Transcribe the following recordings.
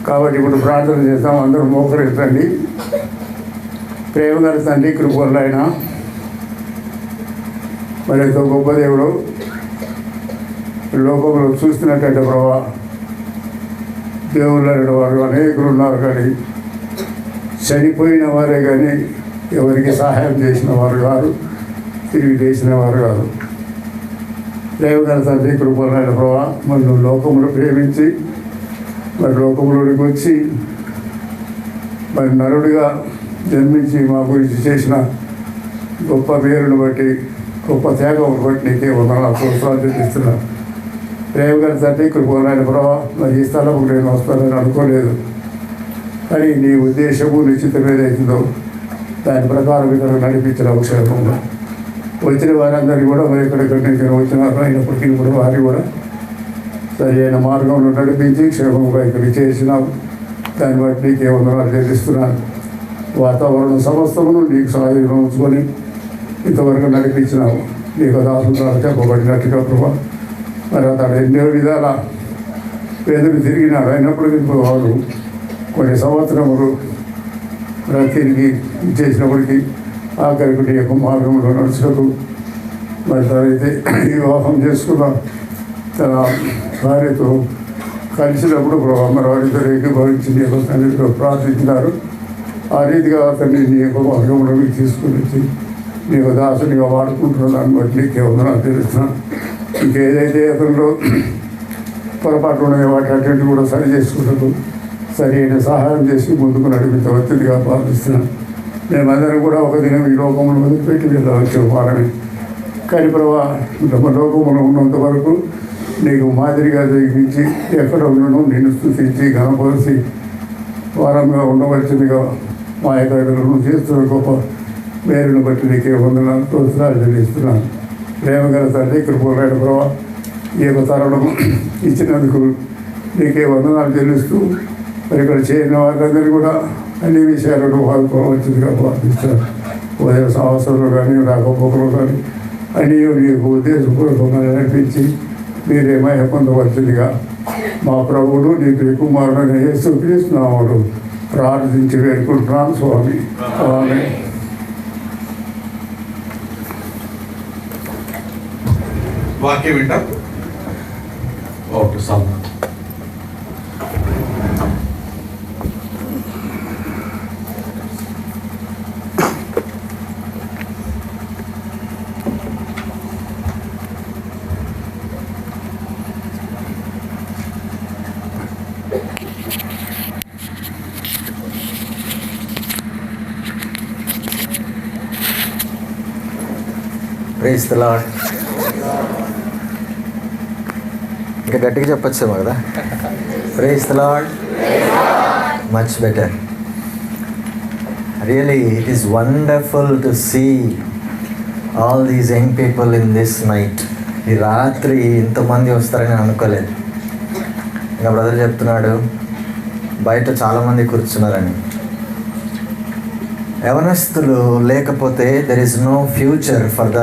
కాబట్టి ఇప్పుడు ప్రార్థన చేద్దాం. అందరూ మోకరించండి. ప్రేమ గల తండ్రి, కృపగల ఆయన, మరి ఎంతో గొప్ప దేవుడు, లోకంలో చూస్తున్నట్టయితే ప్రభావ దేవుళ్ళు అనే వారు అనేకులు ఉన్నారు, కానీ చనిపోయిన వారే కానీ ఎవరికి సహాయం చేసిన వారు కాదు, తిరిగి చేసిన వారు కాదు. ప్రేమగల తండ్రి, కృపగల ప్రభావ, మరి నువ్వు లోకములు ప్రేమించి మరి లోకంలోనికి వచ్చి మరి నరుడిగా జన్మించి మా గురించి చేసిన గొప్ప పేరును బట్టి, గొప్ప త్యాగం బట్టి నీకే వందనాలు ప్రోత్సాహం చెల్లిస్తున్నాను. ప్రేమగల తండ్రి, కృపగల ప్రభావ, మరి ఈ స్థలం నేను వస్తానని అనుకోలేదు, కానీ నీ ఉద్దేశము నిశ్చితం ఏదైతుందో దాని ప్రకారం ఇక్కడ నడిపించిన అవసరంగా వచ్చిన వారందరినీ కూడా మరి ఎక్కడెక్కడి నుంచి వచ్చినారు అయినప్పటికీ కూడా వారిని కూడా సరి అయిన మార్గంలో నడిపించి క్షేమంగా ఇక్కడికి చేసినావు. దాన్ని బట్టి నీకే వందనాలు చెల్లిస్తున్నాను. వాతావరణం సమస్తమును నీకు సహాయంగా ఉంచుకొని ఇంతవరకు నడిపించినావు. నీకు దాసులు చెప్పబడినట్టుగా ప్రభావ, మరి అతడు ఎన్నో విధాల పేదలు తిరిగినాడు. అయినప్పటికీ వాళ్ళు కొన్ని సంవత్సరములు తిరిగి చేసినప్పటికీ ఆఖరికి నీ యొక్క మార్గంలో నడుచుటకు మరి తనైతే వివాహం చేసుకున్న తన భార్యతో కలిసినప్పుడు ప్రభావ మరి వారిద్దరు ఏకీభవించి నీ యొక్క సన్నిధిలో ప్రార్థించినారు. ఆ రీతిగా అతన్ని నీ యొక్క మార్గంలోకి తీసుకుని వచ్చి నీ యొక్క దాసునిగా వాడుకుంటున్న దాన్ని బట్టి నీకే వందనాలు తెలుస్తున్నాను. ఇంకేదైతే అతనిలో పొరపాటు ఉన్నాయో వాటి అన్నింటినీ కూడా సరి చేసుకుంటూ సరి అయిన సహాయం చేసి ముందుకు నడిపించవచ్చుగా భావిస్తున్నాను. మేమందరం కూడా ఒక దినం ఈ లోకంలో వదిలిపెట్టి వెళ్ళవచ్చు వారమే, కానీ ప్రభావ లోకంలో ఉన్నంత వరకు నీకు మాదిరిగా జరిగించి ఎక్కడ ఉండను నిన్ను స్తుతించి ఘనపరిచి వారంగా ఉండవలసిందిగా మా యొక్క చేస్తున్న గొప్ప మేలును బట్టి నీకే వందనాలు ప్రోత్సాహాలు చెల్లిస్తున్నాను. ప్రేమగల తండ్రి, కృపగల ప్రభావ, ఈ యొక్క తరుణం ఇచ్చినందుకు నీకే వందనాలు చెల్లిస్తూ మరి ఇక్కడ చేరిన వారందరూ కూడా అన్ని విషయాలను పాల్గొనవలసిందిగా ప్రార్థిస్తారు. ఉదయం సంవత్సరంలో కానీ రాకపోకలు కానీ అన్నీ నీకు ఉద్దేశపూర్వకంగా నడిపించి మీరే మహిమ పొందవలసిందిగా మా ప్రభువును నీ కుమారుడైన యేసుక్రీస్తు నామములో ప్రార్థించి వేడుకుంటున్నాను స్వామి. ఆమేన్. వాక్యం వింటాం. Okay sir. Praise the lord. ఇంకా గట్టిగా చెప్పచ్చేమో కదా. Praise the lord. Much better. Really it is wonderful to see all these young people in this night. ఈ రాత్రి ఇంతమంది వస్తారని నేను అనుకోలేదు. ఇంకా బ్రదర్ చెప్తున్నాడు బయట చాలామంది కూర్చున్నారని. యవనస్తులు లేకపోతే there is no future for the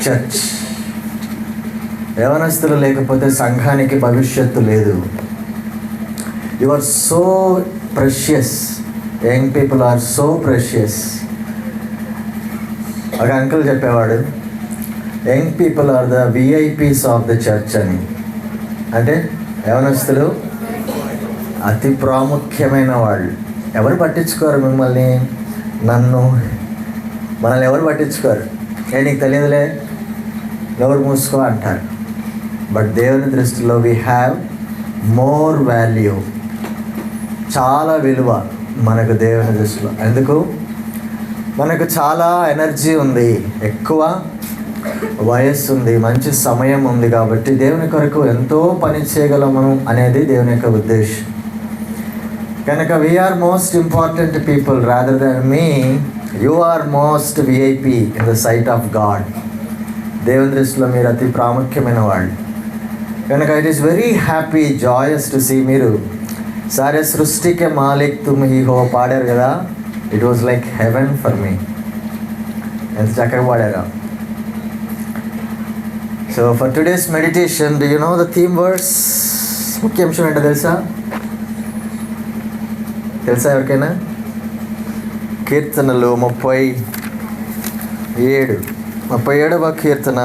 church. యవనస్తులు లేకపోతే సంఘానికి భవిష్యత్తు లేదు. You are so precious. Young people are so precious. ఒక అంకుల్ చెప్పేవాడు, young people are the VIPs of the church అని. అంటే యవనస్తులు అతి ప్రాముఖ్యమైన వాళ్ళు. ఎవరు పట్టించుకోరు మిమ్మల్ని, నన్ను, మనల్ని ఎవరు పట్టించుకోరు. నీకు తెలియదులే, ఎవరు మూసుకో అంటారు. బట్ దేవుని దృష్టిలో వీ హ్యావ్ మోర్ వాల్యూ. చాలా విలువ మనకు దేవుని దృష్టిలో. ఎందుకు? మనకు చాలా ఎనర్జీ ఉంది, ఎక్కువ వయస్సు ఉంది, మంచి సమయం ఉంది. కాబట్టి దేవుని కొరకు ఎంతో పని చేయగలము అనేది దేవుని యొక్క ఉద్దేశం. కనుక we are most important people rather than me. You are most VIP in the sight of God. దేవుని దృష్టిలో మీరు అతి ప్రాముఖ్యమైన వాళ్ళు. కనుక it is very happy, joyous to see. మీరు సారే సృష్టికే మాలిక్ తుమ్ హీ హో పాడారు కదా. It was like heaven for me. ఎంత చక్కగా పాడారా. So for today's meditation, do you know the theme words? ముఖ్యాంశం ఏంటో తెలుసా? తెలుసా ఎవరికైనా? కీర్తనలు 37వ కీర్తన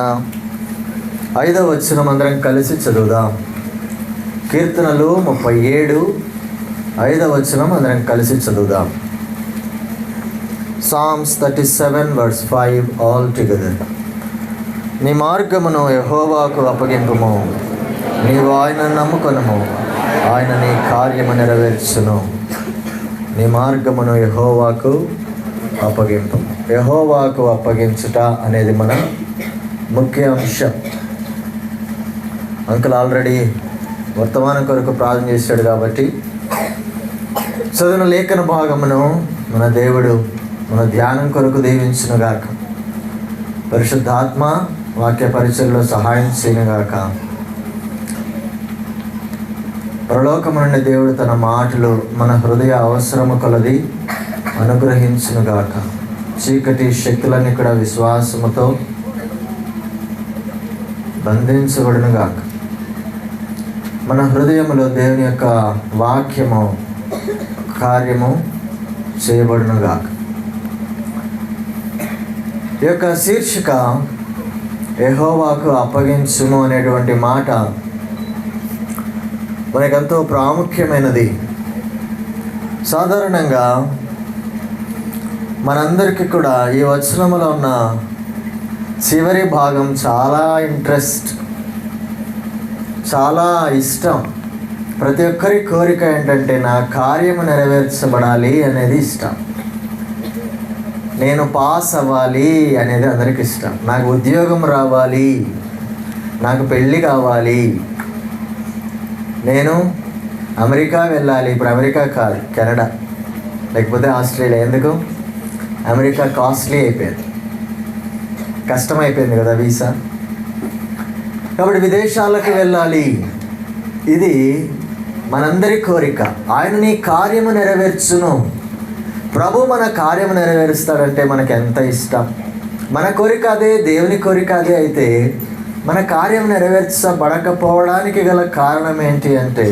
5వ వచనం అందరం కలిసి చదువుదాం. కీర్తనలు 37 5వ వచనం అందరం కలిసి చదువుదాం. Psalms 37 verse 5 all together. నీ మార్గమును యెహోవాకు అప్పగింపుము, నీవు ఆయనను నమ్ముకొనుము, ఆయన నీ కార్యము నెరవేర్చును. నీ మార్గమును యెహోవాకు అప్పగింపు. యెహోవాకు అప్పగించుట అనేది మన ముఖ్య అంశం. అంకుల్ ఆల్రెడీ వర్తమానం కొరకు ప్రార్థన చేశాడు కాబట్టి చదివిన లేఖన భాగమును మన దేవుడు మన ధ్యానం కొరకు దీవించునుగాక. పరిశుద్ధాత్మ వాక్య పరిచయంలో సహాయం చేయనుగాక. పరలోకము నుండి దేవుడు తన మాటలు మన హృదయ అవసరము కొలది అనుగ్రహించునుగాక. చీకటి శక్తులన్నీ కూడా విశ్వాసముతో బంధించబడునుగాక. మన హృదయములో దేవుని యొక్క వాక్యము కార్యము చేయబడునుగాక. ఈ యొక్క శీర్షిక యెహోవాకు అప్పగించుము అనేటువంటి మాట మనకెంతో ప్రాముఖ్యమైనది. సాధారణంగా మనందరికీ కూడా ఈ వచనములో ఉన్న చివరి భాగం చాలా ఇంట్రెస్ట్, చాలా ఇష్టం. ప్రతి ఒక్కరి కోరిక ఏంటంటే నా కార్యము నెరవేర్చబడాలి అనేది ఇష్టం. నేను పాస్ అవ్వాలి అనేది అందరికి ఇష్టం. నాకు ఉద్యోగం రావాలి, నాకు పెళ్ళి కావాలి, నేను అమెరికా వెళ్ళాలి. ఇప్పుడు అమెరికా కాదు, కెనడా లేకపోతే ఆస్ట్రేలియా. ఎందుకు? అమెరికా కాస్ట్లీ అయిపోయింది, కష్టమైపోయింది కదా వీసా. కాబట్టి విదేశాలకు వెళ్ళాలి. ఇది మనందరి కోరిక. ఆయన నీ కార్యము నెరవేర్చును. ప్రభు మన కార్యము నెరవేరుస్తాడంటే మనకు ఎంత ఇష్టం. మన కోరిక అదే, దేవుని కోరిక అదే. అయితే మన కార్యం నెరవేర్చబడకపోవడానికి గల కారణం ఏంటి అంటే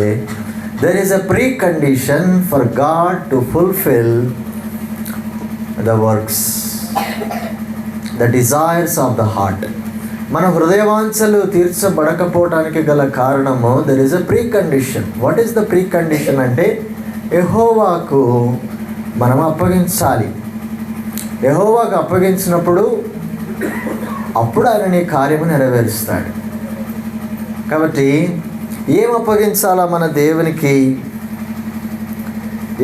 there is a pre condition for God to fulfil the works, the desires of the heart. మన హృదయవాంఛలు తీర్చబడకపోవడానికి గల కారణము there is a pre condition. What is the pre condition అంటే యెహోవాకు మనం అప్పగించాలి. యెహోవాకు అప్పగించినప్పుడు అప్పుడు ఆయన నీ కార్యము నెరవేరుస్తాడు. కాబట్టి ఏం అప్పగించాలా మన దేవునికి?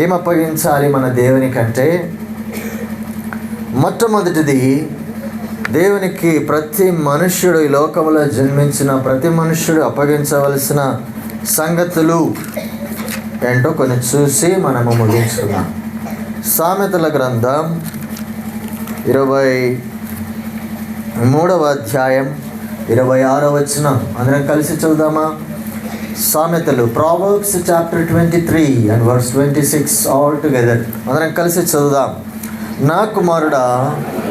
ఏం అప్పగించాలి మన దేవునికంటే మొట్టమొదటిది దేవునికి ప్రతి మనుష్యుడు, ఈ లోకంలో జన్మించిన ప్రతి మనుష్యుడు అప్పగించవలసిన సంగతులు ఏంటో కొన్ని చూసి మనము ముగించుకుందాం. సామెతల గ్రంథం 23వ అధ్యాయం 26వ వచనం అందరం కలిసి చదువుదామా? సామెతలు, Proverbs chapter 23 and verse 26 all together. అందరం కలిసి చదువుదాం. నా కుమారుడా,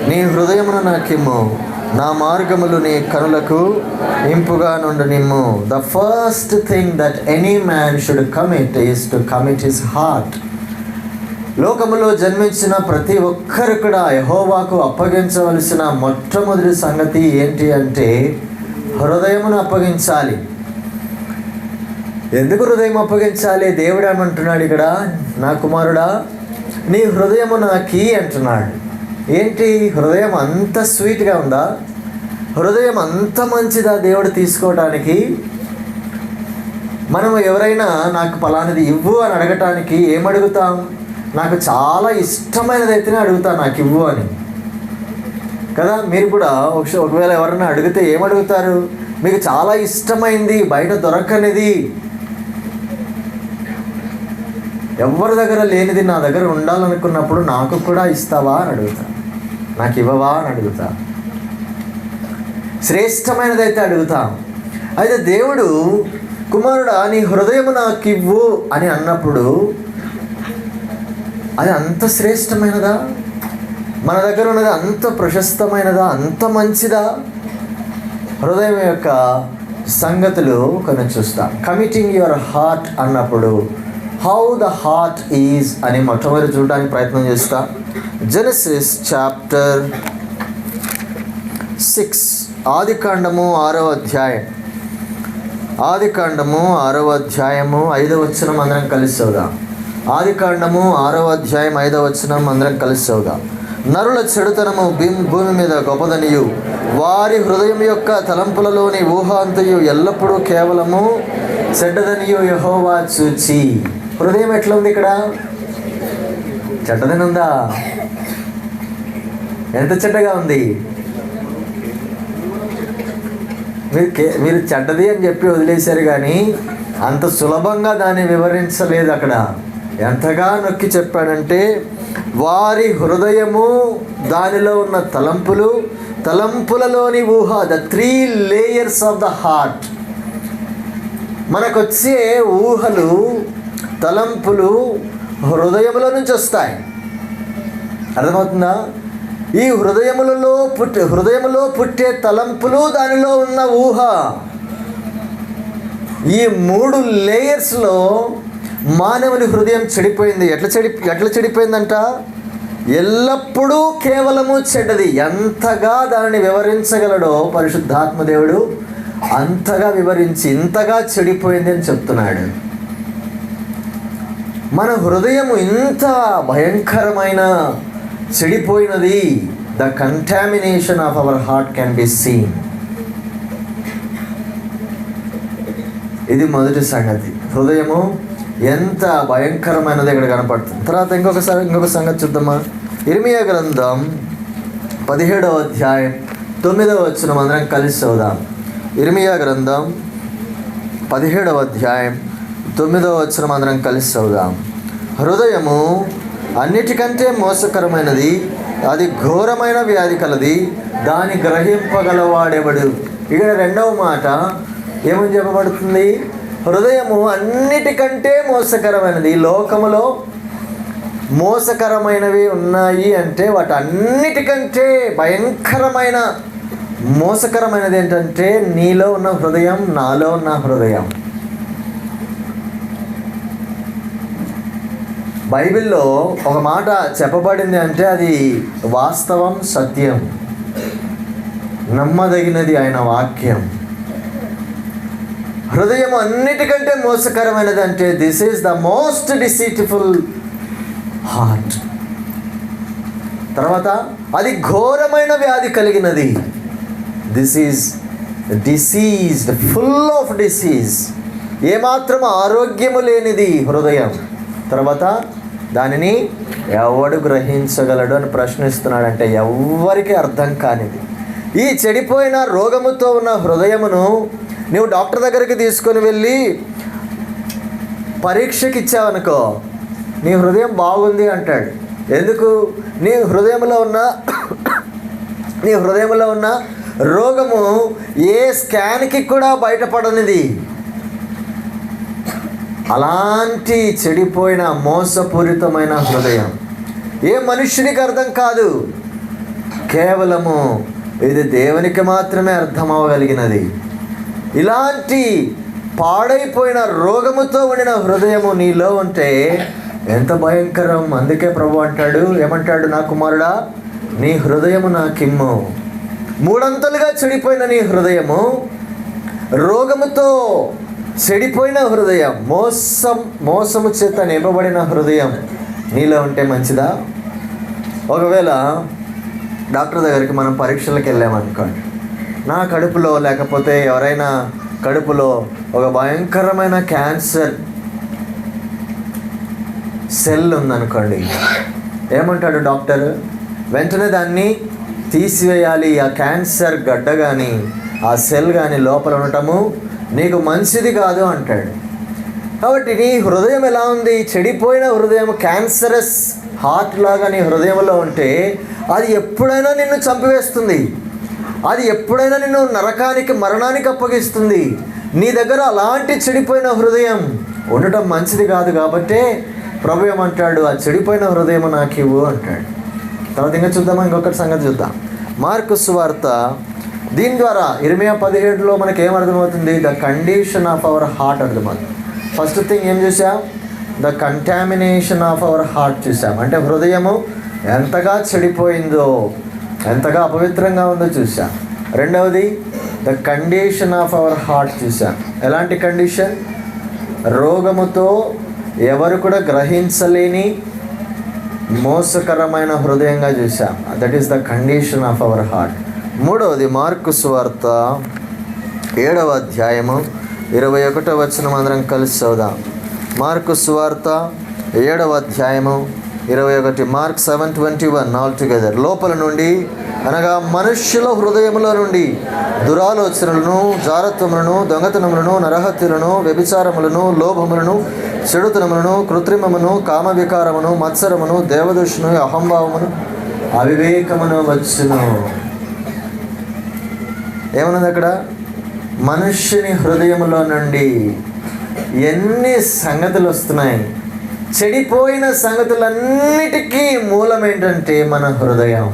నీ హృదయమును నాకిమ్ము, నా మార్గములు నీ కనులకు ఇంపుగా నుండి నిమ్ము. The first thing that any man should commit is to commit his heart. లోకములో జన్మించిన ప్రతి ఒక్కరు కూడా యెహోవాకు అప్పగించవలసిన మొట్టమొదటి సంగతి ఏంటి అంటే హృదయమును అప్పగించాలి. ఎందుకు హృదయం అప్పగించాలి? దేవుడు ఏమంటున్నాడు ఇక్కడ? నా కుమారుడా, నీ హృదయము నాకి అంటున్నాడు. ఏంటి? హృదయం అంత స్వీట్గా ఉందా? హృదయం అంత మంచిదా దేవుడు తీసుకోవడానికి? మనం ఎవరైనా నాకు పలానిది ఇవ్వు అని అడగటానికి ఏమడుగుతాం? నాకు చాలా ఇష్టమైనదైతేనే అడుగుతాను, నాకు ఇవ్వు అని కదా. మీరు కూడా ఒకవేళ ఎవరైనా అడిగితే ఏమడుగుతారు? మీకు చాలా ఇష్టమైంది, బయట దొరకనిది, ఎవరి దగ్గర లేనిది నా దగ్గర ఉండాలనుకున్నప్పుడు నాకు కూడా ఇస్తావా అని అడుగుతా, నాకు ఇవ్వవా అని అడుగుతా. శ్రేష్టమైనదైతే అడుగుతాం. అయితే దేవుడు కుమారుడా నీ హృదయము నాకు ఇవ్వు అని అన్నప్పుడు అది అంత శ్రేష్టమైనదా? మన దగ్గర ఉన్నది అంత ప్రశస్తమైనదా? అంత మంచిదా? హృదయం యొక్క సంగతులు కొన్ని చూస్తాం. కమిటింగ్ యువర్ హార్ట్ అన్నప్పుడు హౌ ద హార్ట్ ఈజ్ అని మొట్టమొదటి చూడడానికి ప్రయత్నం చేస్తా. జెనసిస్ చాప్టర్ 6, ఆదికాండము 6వ అధ్యాయం. ఆదికాండము 6వ అధ్యాయము 5వ వచనం అందరం కలిసి చదువుదాం. ఆదికాండము 6వ అధ్యాయం 5వ వచనం అందరం కలిసి చదువుదాం. నరుల చెడుతనము భూమి మీద గొప్పదనియు, వారి హృదయం యొక్క తలంపులలోని ఊహ అంతయు ఎల్లప్పుడూ కేవలము చెడ్డదనియు యెహోవా చూచి. హృదయం ఎట్లా ఉంది ఇక్కడ? చెడ్డదని ఉందా? ఎంత చెడ్డగా ఉంది? మీరు చెడ్డది అని చెప్పి వదిలేశారు కానీ అంత సులభంగా దాన్ని వివరించలేదు. అక్కడ ఎంతగా నొక్కి చెప్పాడంటే, వారి హృదయము, దానిలో ఉన్న తలంపులు, తలంపులలోని ఊహ, the 3 layers of the heart. మనకొచ్చే ఊహలు, తలంపులు హృదయములో నుంచి వస్తాయి. అర్థమవుతుందా? ఈ హృదయములో పుట్టే తలంపులు, దానిలో ఉన్న ఊహ, ఈ 3 లేయర్స్లో మానవుని హృదయం చెడిపోయింది. ఎట్లా చెడిపోయిందంట? ఎల్లప్పుడూ కేవలము చెడ్డది. ఎంతగా దానిని వివరించగలడో పరిశుద్ధాత్మదేవుడు అంతగా వివరించి ఇంతగా చెడిపోయింది అని చెప్తున్నాడు. మన హృదయము ఇంత భయంకరమైన చెడిపోయినది. The contamination of our heart can be seen. ఇది మొదటి సంగతి. హృదయము ఎంత భయంకరమైనది ఇక్కడ కనపడుతుంది. తర్వాత ఇంకొక సంగతి చూద్దామా. ఇర్మియా గ్రంథం 17వ అధ్యాయం 9వ వచనం అందరం కలిసి చదువుదాం. ఇర్మియా గ్రంథం 17వ అధ్యాయం 9వ వచనం అందరం కలిసి చదువుదాం. హృదయము అన్నిటికంటే మోసకరమైనది, అది ఘోరమైన వ్యాధి కలది, దాని గ్రహింపగలవాడెవడు. ఇక్కడ రెండవ మాట ఏమని చెప్పబడుతుంది? హృదయము అన్నిటికంటే మోసకరమైనది. ఈ లోకములో మోసకరమైనవి ఉన్నాయి అంటే వాటి అన్నిటికంటే భయంకరమైన మోసకరమైనది ఏంటంటే నీలో ఉన్న హృదయం, నాలో ఉన్న హృదయం. బైబిల్లో ఒక మాట చెప్పబడింది అంటే అది వాస్తవం, సత్యం, నమ్మదగినది ఆయన వాక్యం. హృదయం అన్నిటికంటే మోసకరమైనది అంటే this is the most deceitful heart. తర్వాత అది ఘోరమైన వ్యాధి కలిగినది. This is diseased, full of disease. ఏమాత్రం ఆరోగ్యము లేనిది హృదయం. తర్వాత దానిని ఎవడు గ్రహించగలడు అని ప్రశ్నిస్తున్నాడంటే ఎవ్వరికి అర్థం కానిది. ఈ చెడిపోయిన రోగముతో ఉన్న హృదయమును నువ్వు డాక్టర్ దగ్గరికి తీసుకొని వెళ్ళి పరీక్షకి ఇచ్చావనుకో, నీ హృదయం బాగుంది అంటాడు. ఎందుకు? నీ హృదయంలో ఉన్న రోగము ఏ స్కాన్కి కూడా బయటపడనిది. అలాంటి చెడిపోయిన మోసపూరితమైన హృదయం ఏ మనుష్యునికి అర్థం కాదు. కేవలము ఇది దేవునికి మాత్రమే అర్థం అవ్వగలిగినది. ఇలాంటి పాడైపోయిన రోగముతో ఉండిన హృదయము నీలో ఉంటే ఎంత భయంకరం. అందుకే ప్రభు అంటాడు, ఏమంటాడు? నా కుమారుడా, నీ హృదయము నాకిమ్ము. 3 అంతలుగా చెడిపోయిన నీ హృదయము, రోగముతో చెడిపోయిన హృదయం, మోసము చేత నింపబడిన హృదయం నీలో ఉంటే మంచిదా? ఒకవేళ డాక్టర్ దగ్గరికి మనం పరీక్షలకు వెళ్ళామనుకోండి, నా కడుపులో లేకపోతే ఎవరైనా కడుపులో ఒక భయంకరమైన క్యాన్సర్ సెల్ ఉందనుకోండి, ఏమంటాడు డాక్టర్? వెంటనే దాన్ని తీసివేయాలి. ఆ క్యాన్సర్ గడ్డ కానీ ఆ సెల్ కానీ లోపల ఉండటము నీకు మంచిది కాదు అంటాడు. కాబట్టి నీ హృదయం ఎలా ఉంది? చెడిపోయిన హృదయం, క్యాన్సరస్ హార్ట్ లాగా నీ హృదయంలో ఉంటే అది ఎప్పుడైనా నిన్ను చంపివేస్తుంది. అది ఎప్పుడైనా నిన్ను నరకానికి, మరణానికి అప్పగిస్తుంది. నీ దగ్గర అలాంటి చెడిపోయిన హృదయం ఉండటం మంచిది కాదు. కాబట్టే ప్రభు ఏమంటాడు? ఆ చెడిపోయిన హృదయం నాకు ఇవ్వు అంటాడు. తర్వాత ఇంకా చూద్దామా, ఇంకొకటి సంగతి చూద్దాం. మార్కు సువార్త, దీని ద్వారా ఇర్మియా 17లో మనకి ఏమర్థమవుతుంది? The condition of our heart అర్థమవుతుంది. ఫస్ట్ థింగ్ ఏం చూసా? The contamination of our heart చూసాం. అంటే హృదయము ఎంతగా చెడిపోయిందో, ఎంతగా అపవిత్రంగా ఉందో చూసాం. రెండవది the condition of our heart చూసాం. ఎలాంటి కండిషన్? రోగముతో ఎవరు కూడా గ్రహించలేని మోసకరమైన హృదయంగా చూసాం. That is the condition of our heart. మూడవది మార్కు సువార్త 7వ అధ్యాయము 21వ వచనం అందరం కలిసి చదువుదాం. మార్కు సువార్త 7వ అధ్యాయము 21. Mark 7:21 all together. లోపల నుండి అనగా మనుష్యుల హృదయముల నుండి దురాలోచనలను, జారత్వములను, దొంగతనములను, నరహత్యలను, వ్యభిచారములను, లోభములను, చెడుతనములను, కృత్రిమమును, కామ వికారమును, మత్సరమును, దేవదూషణను, అహంభావమును, అవివేకమును వచ్చును. ఏమన్నది అక్కడ? మనుష్యుని హృదయములో నుండి ఎన్ని సంగతులు వస్తున్నాయి. చెడిపోయిన సంగతులన్నిటికీ మూలం ఏంటంటే మన హృదయం.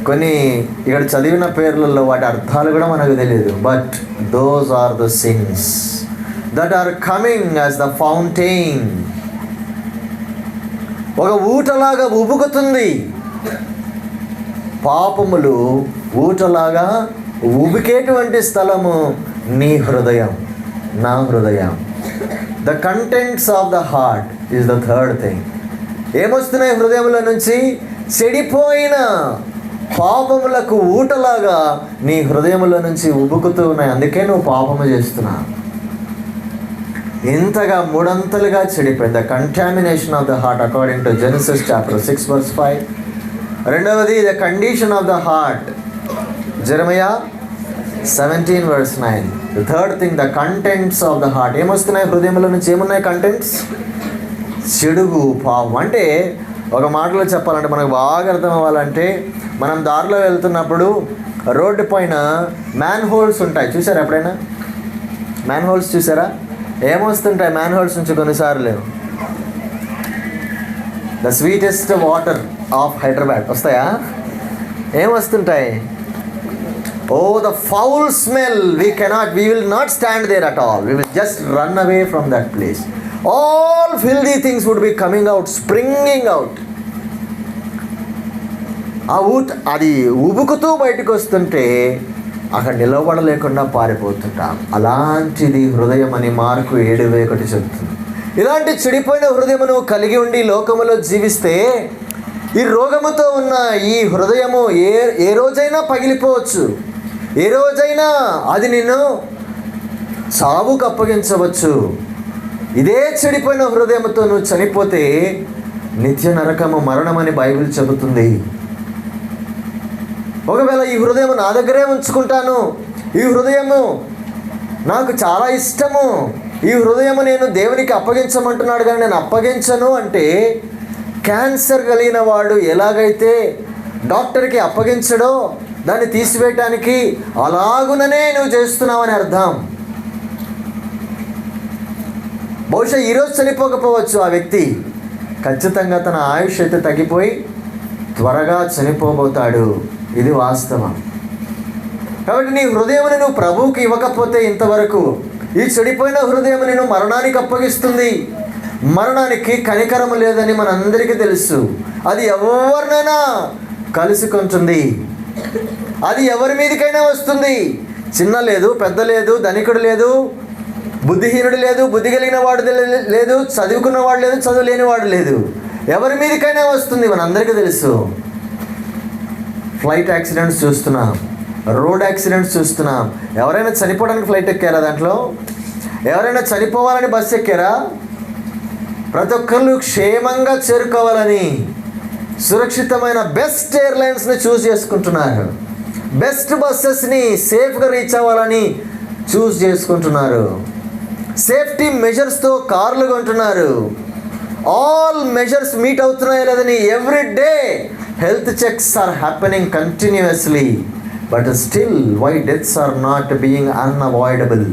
కొన్ని ఇక్కడ చదివిన పేర్లలో వాటి అర్థాలు కూడా మనకు తెలియదు. But those are the sins that are coming as the fountain. ఒక ఊటలాగా ఉబుకుతుంది. పాపములు ఊటలాగా ఉబికేటువంటి స్థలము నీ హృదయం, నా హృదయం. The contents of the heart is the third thing. ఏమొస్తున్నాయి హృదయంలో నుంచి? చెడిపోయిన పాపములకు ఊటలాగా నీ హృదయంలో నుంచి ఉబుకుతూ ఉన్నాయి. అందుకే నువ్వు పాపము చేస్తున్నావు. ఇంతగా మూడంతలుగా చెడిపోయింది. The contamination of the heart according to Genesis chapter 6:5. రెండవది the condition of the heart, Jeremiah 17:9. The third thing the contents of the heart. ఏమొస్తున్నాయి హృదయంలో నుంచి? ఏమున్నాయి కంటెంట్స్? చెడుగు, పాపం. అంటే ఒక మాటలో చెప్పాలంటే, మనకు బాగా అర్థం అవ్వాలంటే, మనం దారిలో వెళ్తున్నప్పుడు రోడ్డు పైన మ్యాన్ హోల్స్ ఉంటాయి. చూసారా ఎప్పుడైనా మ్యాన్ హోల్స్? చూసారా? ఏమొస్తుంటాయి మ్యాన్ హోల్స్ నుంచి కొన్నిసార్లు? The sweetest water of Hyderabad వస్తాయా? ఏమొస్తుంటాయి? Oh, the foul smell, we will not stand there at all. We will just run away from that place. All filthy things would be coming out, springing out. అది ఉబుకుతూ బయటకు వస్తుంటే అక్కడ నిలబడలేకుండా పారిపోతుంటాం. అలాంటిది హృదయం అని mark 7:1 చెబుతుంది. ఇలాంటి చెడిపోయిన హృదయమును కలిగి ఉండి లోకములో జీవిస్తే ఈ రోగముతో ఉన్న ఈ హృదయము ఏ రోజైనా పగిలిపోవచ్చు. ఏ రోజైనా అది నిన్ను చావుకు అప్పగించవచ్చు. ఇదే చెడిపోయిన హృదయంతో నువ్వు చనిపోతే నిత్య నరకము, మరణమని బైబిల్ చెబుతుంది. ఒకవేళ ఈ హృదయం నా దగ్గరే ఉంచుకుంటాను, ఈ హృదయము నాకు చాలా ఇష్టము, ఈ హృదయము నేను దేవునికి అప్పగించమంటున్నాడు కానీ నేను అప్పగించను అంటే, క్యాన్సర్ కలిగిన వాడు ఎలాగైతే డాక్టర్కి అప్పగించడో దాన్ని తీసివేయటానికి, అలాగుననే నువ్వు చేస్తున్నావని అర్థం. బహుశా ఈరోజు చనిపోకపోవచ్చు ఆ వ్యక్తి, ఖచ్చితంగా తన ఆయుష్ అయితే తగ్గిపోయి త్వరగా చనిపోబోతాడు. ఇది వాస్తవం. కాబట్టి నీ హృదయముని నువ్వు ప్రభువుకి ఇవ్వకపోతే ఇంతవరకు ఈ చెడిపోయిన హృదయం నేను మరణానికి అప్పగిస్తుంది. మరణానికి కనికరము లేదని మనందరికీ తెలుసు. అది ఎవరినైనా కలుసుకుంటుంది. అది ఎవరి మీదకైనా వస్తుంది. చిన్న లేదు, పెద్ద లేదు, ధనికుడు లేదు, బుద్ధిహీనుడు లేదు, బుద్ధి కలిగిన వాడు లేదు, చదువుకున్నవాడు లేదు, చదువు లేనివాడు లేదు. ఎవరి మీదకైనా వస్తుంది, మనందరికీ తెలుసు. ఫ్లైట్ యాక్సిడెంట్స్ చూస్తున్నాం, రోడ్ యాక్సిడెంట్స్ చూస్తున్నాం. ఎవరైనా చనిపోవడానికి ఫ్లైట్ ఎక్కారా? దాంట్లో ఎవరైనా చనిపోవాలని బస్సు ఎక్కారా? ప్రతి ఒక్కళ్ళు క్షేమంగా చేరుకోవాలని సురక్షితమైన బెస్ట్ ఎయిర్లైన్స్ని చూస్ చేసుకుంటున్నారు. బెస్ట్ బస్సెస్ని సేఫ్గా రీచ్ అవ్వాలని చూస్ చేసుకుంటున్నారు. సేఫ్టీ మెజర్స్తో కార్లు కొంటున్నారు. ఆల్ మెజర్స్ మీట్ అవుతున్నాయి లేదని every day health checks are happening continuously. But still why deaths are not being unavoidable?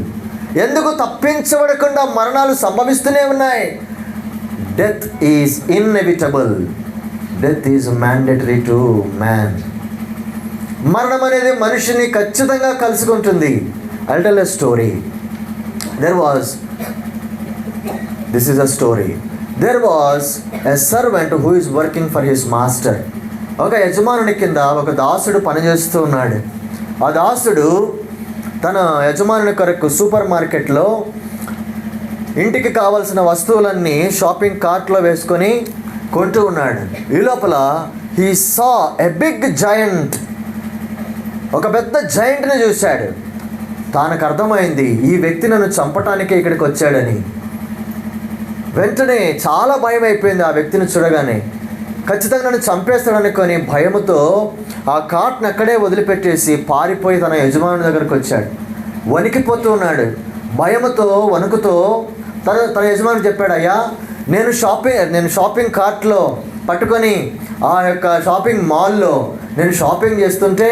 ఎందుకు తప్పించబడకుండా మరణాలు సంభవిస్తూనే ఉన్నాయి? Death is inevitable. Death is mandatory to man. మరణం అనేది మనిషిని ఖచ్చితంగా కలుసుకుంటుంది. I'll tell a story. There was this is a story. There was a servant who is working for his master. ఒక యజమానుని కింద ఒక దాసుడు పనిచేస్తూ ఉన్నాడు. ఆ దాసుడు తన యజమానుని కొరకు సూపర్ మార్కెట్లో ఇంటికి కావాల్సిన వస్తువులన్నీ షాపింగ్ కార్ట్లో వేసుకొని కొంటూ ఉన్నాడు. ఈ లోపల he saw a big giant. ఒక పెద్ద జయంట్ని చూశాడు. తనకు అర్థమైంది ఈ వ్యక్తి నన్ను చంపటానికే ఇక్కడికి వచ్చాడని. వెంటనే చాలా భయం అయిపోయింది ఆ వ్యక్తిని చూడగానే. ఖచ్చితంగా నన్ను చంపేస్తాడనుకొని భయముతో ఆ కార్ట్ని అక్కడే వదిలిపెట్టేసి పారిపోయి తన యజమాని దగ్గరకు వచ్చాడు. వణికిపోతూ ఉన్నాడు. భయముతో వణుకుతో తన యజమాని చెప్పాడు, అయ్యా నేను షాపింగ్ కార్ట్లో పట్టుకొని ఆ యొక్క షాపింగ్ మాల్లో నేను షాపింగ్ చేస్తుంటే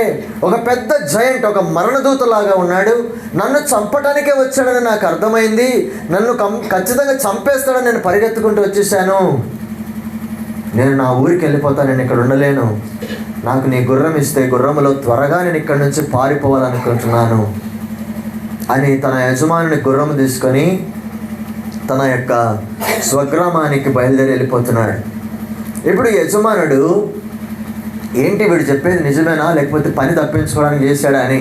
ఒక పెద్ద జయంట్, ఒక మరణదూతలాగా ఉన్నాడు. నన్ను చంపడానికే వచ్చాడని నాకు అర్థమైంది. నన్ను ఖచ్చితంగా చంపేస్తాడని నేను పరిగెత్తుకుంటూ వచ్చేసాను. నేను నా ఊరికి వెళ్ళిపోతాను, నేను ఇక్కడ ఉండలేను. నాకు నీ గుర్రం ఇస్తే గుర్రంలో త్వరగా నేను ఇక్కడి నుంచి పారిపోవాలనుకుంటున్నాను అని తన యజమానుని గుర్రం తీసుకొని తన యొక్క స్వగ్రామానికి బయలుదేరి వెళ్ళిపోతున్నాడు. ఇప్పుడు యజమానుడు ఏంటి వీడు చెప్పేది నిజమేనా లేకపోతే పని తప్పించుకోవడానికి చేశాడా అని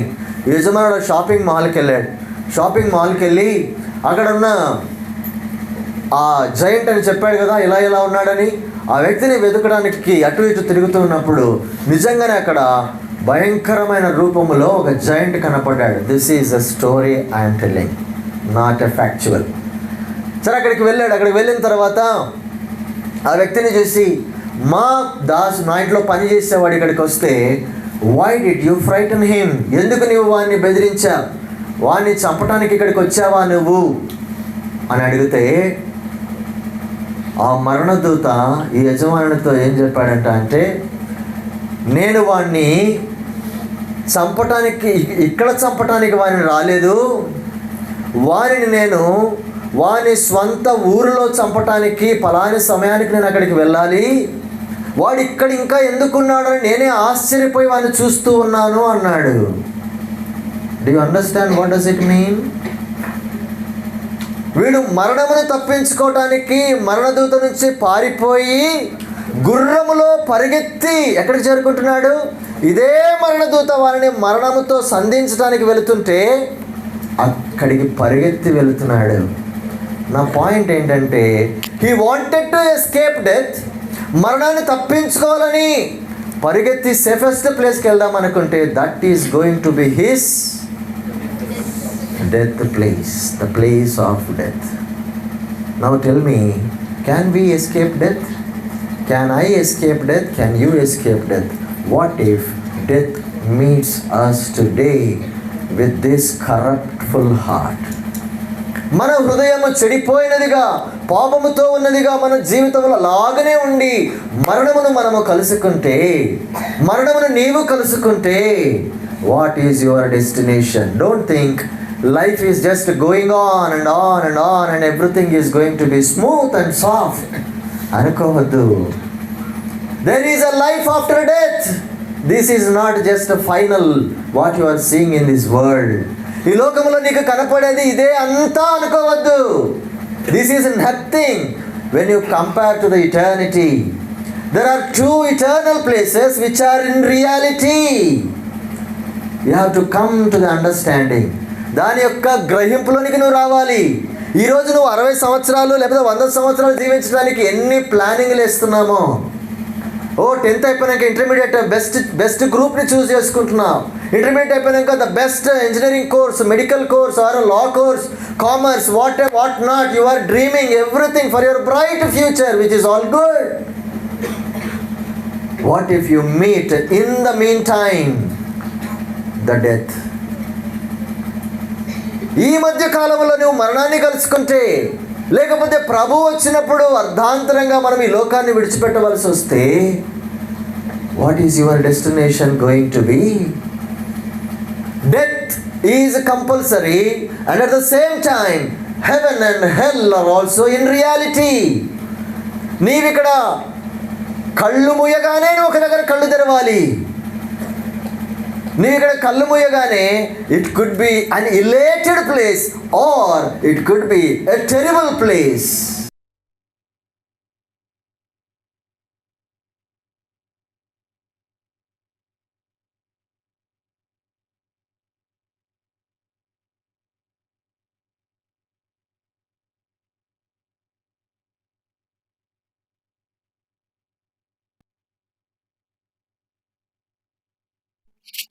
యజమానుడు షాపింగ్ మాల్కి వెళ్ళాడు. షాపింగ్ మాల్కి వెళ్ళి అక్కడ ఉన్న ఆ జయంట్ అని చెప్పాడు కదా ఇలా ఉన్నాడని, ఆ వ్యక్తిని వెతకడానికి అటు ఇటు తిరుగుతూ ఉన్నప్పుడు నిజంగానే అక్కడ భయంకరమైన రూపంలో ఒక జయంట్ కనపడ్డాడు. This is a story I'm telling, not a factual. సరే అక్కడికి వెళ్ళాడు. అక్కడికి వెళ్ళిన తర్వాత ఆ వ్యక్తిని చూసి, మా ఇంట్లో పని చేసేవాడు ఇక్కడికి వస్తే why did you frighten him, ఎందుకు నువ్వు వాడిని బెదిరించావు, వాడిని చంపడానికి ఇక్కడికి వచ్చావా నువ్వు అని అడిగితే ఆ మరణదూత ఈ యజమానునితో ఏం చెప్పాడంట అంటే, నేను వాడిని చంపటానికి ఇక్కడ చంపటానికి వాడిని రాలేదు, వారిని నేను వాని స్వంత ఊరిలో చంపటానికి పలాని సమయానికి నేను అక్కడికి వెళ్ళాలి, వాడు ఇక్కడ ఇంకా ఎందుకున్నాడని నేనే ఆశ్చర్యపోయి వాడిని చూస్తూ ఉన్నాను అన్నాడు. Do you understand what does it mean? వీడు మరణమును తప్పించుకోవటానికి మరణదూత నుంచి పారిపోయి గుర్రములో పరిగెత్తి ఎక్కడికి చేరుకుంటున్నాడు? ఇదే మరణదూత వారిని మరణముతో సంధించడానికి వెళుతుంటే అక్కడికి పరిగెత్తి వెళుతున్నాడు. నా పాయింట్ ఏంటంటే, he wanted to escape death, మరణాన్ని తప్పించుకోవాలని పరిగెత్తి సేఫెస్ట్ ప్లేస్కి వెళ్దాం అనుకుంటే that is going to B his death place, the place of death. Now tell me, can we escape death? Can I escape death? Can you escape death? What if death meets us today with this corruptful heart? మన హృదయము చెడిపోయినదిగా పాపముతో ఉన్నదిగా మన జీవితంలో లాగానే ఉండి మరణమును మనము కలుసుకుంటే, మరణమును నీవు కలుసుకుంటే what is your destination? Don't think life is just going on and on and on and everything is going to be smooth and soft అనుకోవద్దు. There is a life after death. This is not just a final what you are seeing in this world. ఈ లోకంలో నీకు కనపడేది ఇదే అంతా అనుకోవద్దు. This is nothing when you compare to the eternity. There are two eternal places which are in reality. You have to come to the understanding. దాని యొక్క గ్రహింపులోనికి నువ్వు రావాలి. ఈరోజు నువ్వు 60 సంవత్సరాలు లేకపోతే 100 సంవత్సరాలు జీవించడానికి ఎన్ని ప్లానింగ్లు వేస్తున్నామో. 10th అయిపోయినాక ఇంటర్మీడియట్ బెస్ట్ గ్రూప్ని చూస్ చేసుకుంటున్నావు. ఇంటర్మీడియట్ అయిపోయినాక the best engineering course, medical course or law course, commerce, what not. You are dreaming everything for your bright future which is all good. What if you meet in the mean time the death? ఈ మధ్య కాలంలో నువ్వు మరణాన్ని కలుసుకుంటే, లేకపోతే ప్రభు వచ్చినప్పుడు అర్ధాంతరంగా మనం ఈ లోకాన్ని విడిచిపెట్టవలసి వస్తే what is your destination going to be? Death is compulsory and at the same time heaven and hell are also in reality. నీవిక్కడ కళ్ళు మూయగానే నువ్వు ఒక దగ్గర కళ్ళు తెరవాలి. నీవు ఇక్కడ కళ్ళు మూయగానే it could be an elated place or it could be a terrible place.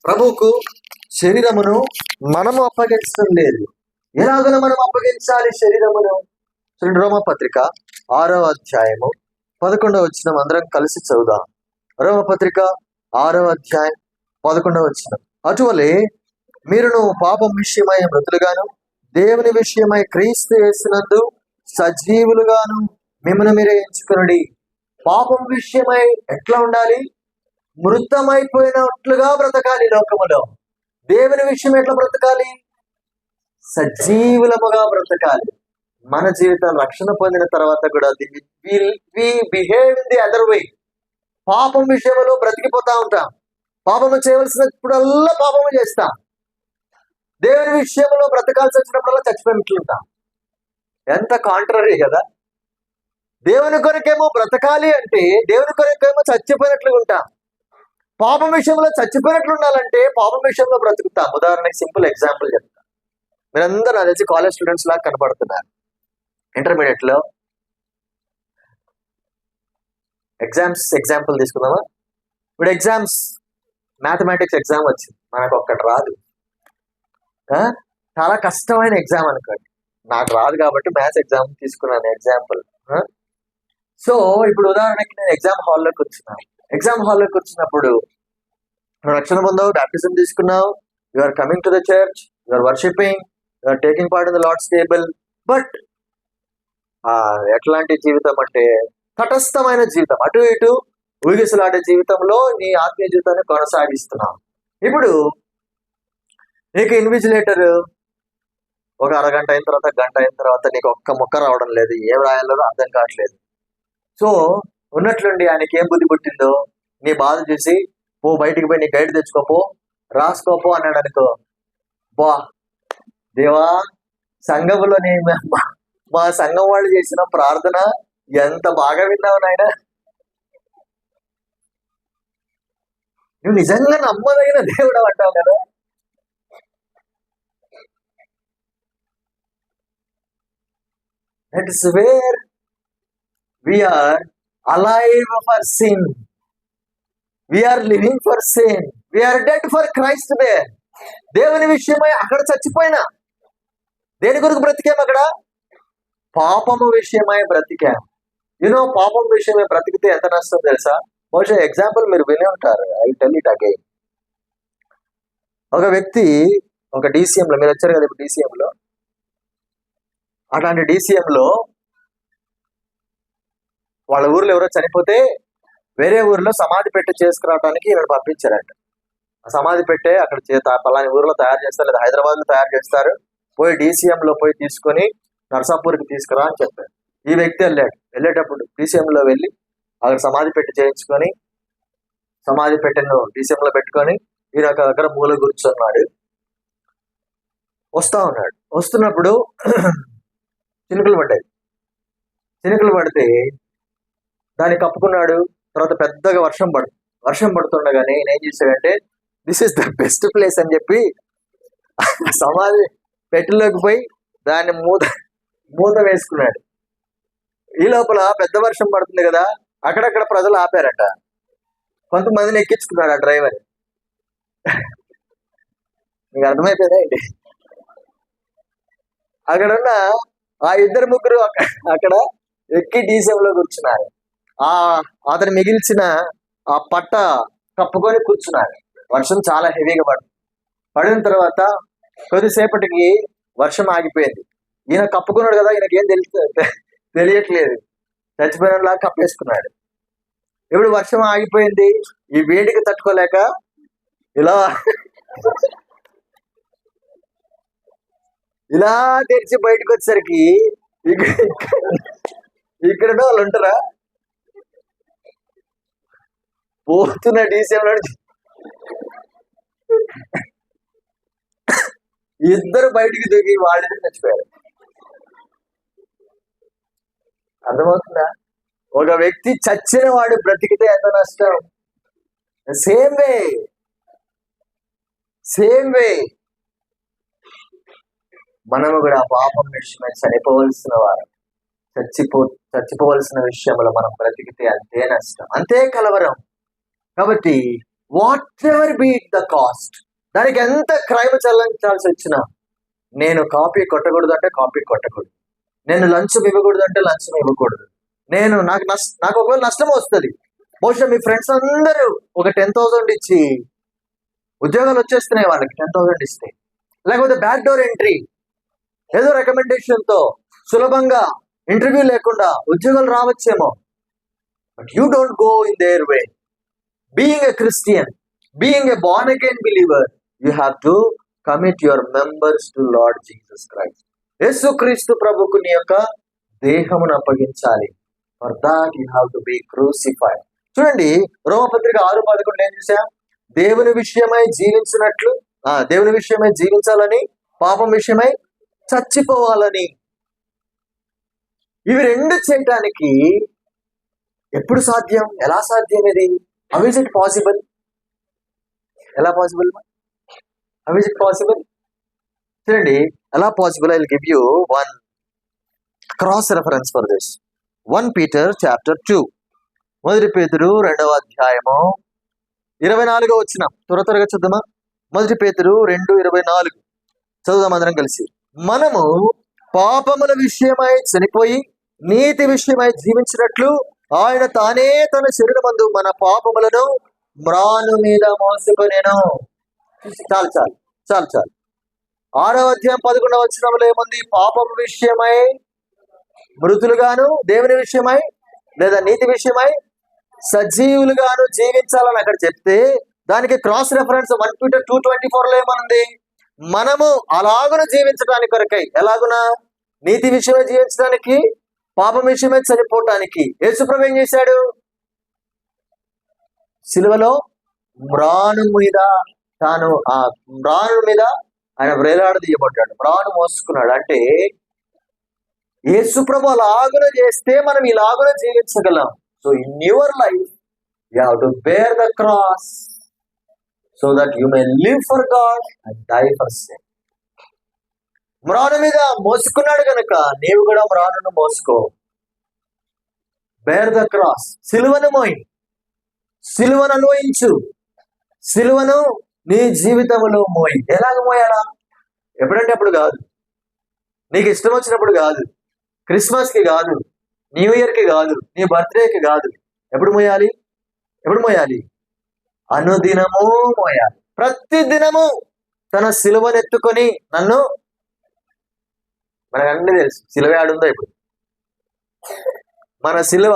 ప్రభువుకు శరీరమును మనము అప్పగించడం లేదు. ఎలాగో మనం అప్పగించాలి శరీరమును? చూడండి, రోమపత్రిక 6వ అధ్యాయము 11వ వచనం అందరం కలిసి చదువుదాం. రోమపత్రిక 6వ అధ్యాయం 11వ వచనం. అటువలే మీరును పాపం విషయమై మృతులుగాను దేవుని విషయమై క్రీస్తు యేసునందు సజీవులుగాను మిమ్మల్ని మీరే ఎంచుకొనుడి. పాపం విషయమై ఎట్లా ఉండాలి? మృతమైపోయినట్లుగా బ్రతకాలి లోకములో. దేవుని విషయం ఎట్లా బ్రతకాలి? సజీవులముగా బ్రతకాలి. మన జీవితం రక్షణ పొందిన తర్వాత కూడా behave in the other way. పాపం విషయంలో బ్రతికిపోతా ఉంటాం. పాపము చేయవలసినప్పుడల్లా పాపము చేస్తాం. దేవుని విషయంలో బ్రతకాల్సి వచ్చినప్పుడల్లా చచ్చిపోయినట్లుంటాం. ఎంత కాంట్రరీ కదా! దేవుని కొరకేమో బ్రతకాలి అంటే దేవుని కొరకేమో చచ్చిపోయినట్లుగా ఉంటాం. పాపం విషయంలో చచ్చిపోయినట్లు ఉండాలంటే పాపం విషయంలో బ్రతుకుతాం. ఉదాహరణకి సింపుల్ ఎగ్జాంపుల్ చెప్తా. మీరందరూ నాకు తెలిసి కాలేజ్ స్టూడెంట్స్ లాగా కనపడుతున్నారు. ఇంటర్మీడియట్ లో ఎగ్జాంపుల్ తీసుకుందామా? ఇప్పుడు మ్యాథమెటిక్స్ ఎగ్జామ్ వచ్చింది, మనకు ఒక్కటి రాదు. చాలా కష్టమైన ఎగ్జామ్ అనుకోండి. నాకు రాదు కాబట్టి మ్యాథ్స్ ఎగ్జామ్ తీసుకున్నాను ఎగ్జాంపుల్. సో ఇప్పుడు ఉదాహరణకి నేను ఎగ్జామ్ హాల్లోకి వచ్చినప్పుడు రక్షణ పొందావు, బ్యాప్టిజం తీసుకున్నావు, you are coming to the church, you are worshipping, you are taking part in the lord's table. But ఎట్లాంటి జీవితం అంటే తటస్థమైన జీవితం, అటు ఇటు ఊగిసలాడే జీవితంలో నీ ఆత్మీయ జీవితాన్ని కొనసాగిస్తున్నావు. ఇప్పుడు నీకు ఇన్విజిలేటర్ ఒక అరగంట అయిన తర్వాత, గంట అయిన తర్వాత నీకు ఒక్క ముక్క రావడం లేదు, ఏం రాయాలో అర్థం కావట్లేదు. సో ఉన్నట్లుండి ఆయనకి ఏం బుద్ధి పుట్టిందో నీ బాధ చూసి, పో బయటికి పోయి నీ గైడ్ తెచ్చుకోపో, రాసుకోపో అన్నాడు అనుకో. బా దేవా, సంఘములో మా సంఘం వాళ్ళు చేసిన ప్రార్థన ఎంత బాగా విన్నావు నాయన, నువ్వు నిజంగా నమ్మదగిన దేవుడు అంటావు కదా. That is where we are alive for sin. We are living for sin. We are dead for Christ there. దేవుని విషయమై అక్కడ చచ్చిపోయినా దేని కొరకు బ్రతికాం? అక్కడ పాపము విషయమై బ్రతికాం. పాపం విషయమై బ్రతికితే ఎంత నష్టం తెలుసా? బహుశా ఎగ్జాంపుల్ మీరు విని ఉంటారు. I tell it again. ఒక వ్యక్తి ఒక DCMలో, మీరు వచ్చారు కదా ఇప్పుడు DCMలో, అట్లాంటి DCMలో వాళ్ళ ఊర్లో ఎవరో చనిపోతే వేరే ఊర్లో సమాధి పెట్టి చేసుకురావడానికి ఈయన పంపించారంట. ఆ సమాధి పెట్టే అక్కడ పలాని ఊర్లో తయారు చేస్తారు, లేదా హైదరాబాద్లో తయారు చేస్తారు, పోయి DCMలో పోయి తీసుకొని నర్సాపూర్కి తీసుకురా అని చెప్పారు. ఈ వ్యక్తి వెళ్ళేటప్పుడు DCMలో వెళ్ళి అక్కడ సమాధి పెట్టి చేయించుకొని, సమాధి పెట్టెను DCMలో పెట్టుకొని ఈయన ఒక దగ్గర మూల కూర్చున్నాడు. వస్తున్నప్పుడు చినుకులు పడితే దాన్ని కప్పుకున్నాడు. తర్వాత పెద్దగా వర్షం పడుతుండగానే నేను ఏం చేశాడంటే, this is the best place అని చెప్పి సమాధి పెట్టెలోకి పోయి దాన్ని మూత వేసుకున్నాడు. ఈ లోపల పెద్ద వర్షం పడుతుంది కదా, అక్కడక్కడ ప్రజలు ఆపారట. కొంతమందిని ఎక్కించుకున్నాడు ఆ డ్రైవర్. మీకు అర్థమైపోయిందా ఏంటి? అక్కడున్న ఆ ఇద్దరు ముగ్గురు అక్కడ ఎక్కి DCMలో కూర్చున్నారు. అతను మిగిల్చిన ఆ పట్ట కప్పుకొని కూర్చున్నారు. వర్షం చాలా హెవీగా పడిన తర్వాత కొద్దిసేపటికి వర్షం ఆగిపోయింది. ఈయన కప్పుకున్నాడు కదా, ఈయనకేం తెలియట్లేదు, చచ్చిపోయినలా కప్పేసుకున్నాడు. ఇప్పుడు వర్షం ఆగిపోయింది. ఈ వేడికి తట్టుకోలేక ఇలా తెరిచి బయటకు వచ్చేసరికి ఇక్కడ వాళ్ళు ఉంటారా, పోతున్న DCMలో ఇద్దరు బయటికి దిగి వాళ్ళిద్దరు చచ్చిపోయారు. అర్థమవుతుందా? ఒక వ్యక్తి చచ్చిన వాడు బ్రతికితే ఎంత నష్టం. సేమ్ వే మనము కూడా పాపం విషయమై చనిపోవలసిన వారు, చచ్చిపోవలసిన విషయంలో మనం బ్రతికితే అంతే నష్టం, అంతే కలవరం. కాబట్టి whatever be the cost, దానికి ఎంత క్రైమ్ చెల్లించాల్సి వచ్చినా, నేను కాపీ కొట్టకూడదు అంటే కాపీ కొట్టకూడదు, నేను లంచం ఇవ్వకూడదు అంటే లంచం ఇవ్వకూడదు, నాకు ఒకవేళ నష్టం వస్తుంది. బహుశా మీ ఫ్రెండ్స్ అందరూ ఒక 10,000 ఇచ్చి ఉద్యోగాలు వచ్చేస్తున్నాయి వాళ్ళకి 10,000 ఇస్తే, లేకపోతే బ్యాక్ డోర్ ఎంట్రీ ఏదో రికమెండేషన్తో సులభంగా ఇంటర్వ్యూ లేకుండా ఉద్యోగాలు రావచ్చేమో. But you don't go in their way. Being a Christian, being a born again believer, you have to commit your members to Lord Jesus Christ. యేసుక్రీస్తు ప్రభుకు నీ యొక్క దేహమును అప్పగించాలి. For that you have to be crucified. చూడండి, రోమపత్రిక 6:11 ఏం చూసాం? దేవుని విషయమై జీవించినట్లు, దేవుని విషయమై జీవించాలని, పాపం విషయమై చచ్చిపోవాలని. ఇవి రెండు చేయటానికి ఎప్పుడు సాధ్యం? ఎలా సాధ్యం ఇది? How is it possible? ఎలా possible? How is it possible? చూడండి, ఎలా possible? I will give you one cross reference for this. 1 Peter chapter 2, 1 పేతురు 2వ అధ్యాయము 24వ వచనం. త్వరగా చూద్దామా? 1 పేతురు 2:24 చదువుదాం అందరం కలిసి. మనము పాపముల విషయమై చనిపోయి నీతి విషయమై జీవించినట్లు ఆయన తానే తన శరీరమందు మన పాపములను మ్రాను మీద మోసుకొనెను. చాలు చాలు చాలు చాలు. 6వ అధ్యాయం 11వ వచనంలో ఏముంది? పాపం విషయమై మృతులుగాను, దేవుని విషయమై లేదా నీతి విషయమై సజీవులుగాను జీవించాలని అక్కడ చెప్తే, దానికి క్రాస్ రెఫరెన్స్ 1 Peter 2:24 ఏమనుంది? మనము అలాగున జీవించడానికి కొరకై, ఎలాగునా? నీతి విషయమై జీవించడానికి, పాపం విషయమై చనిపోవటానికి. యేసుప్రభు ఏం చేశాడు? సిలువలో మ్రాను మీద ఆయన వ్రేలాడదీయబడ్డాడు, మ్రాను మోసుకున్నాడు. అంటే యేసుప్రభు అలాగున చేస్తే మనం ఇలాగున జీవించగలం. So in your life you have to bear the cross so that you may live for God and die for sin. మ్రాను మీద మోసుకున్నాడు కనుక నీవు కూడా మ్రానును మోసుకో. బేర్ ద క్రాస్, సిలువను మోయి, సిలువను అన్వయించు, సిలువను నీ జీవితంలో మోయి. ఎలాగ మోయాలా? ఎప్పుడంటే అప్పుడు కాదు, నీకు ఇష్టం వచ్చినప్పుడు కాదు, క్రిస్మస్కి కాదు, న్యూ ఇయర్కి కాదు, నీ బర్త్డేకి కాదు. ఎప్పుడు మోయాలి? అనుదినము మోయాలి. ప్రతి దినము తన సిలువను ఎత్తుకొని నన్ను, మనకన్నీ తెలుసు సిలువ ఆడుందో ఇప్పుడు. మన సిలువ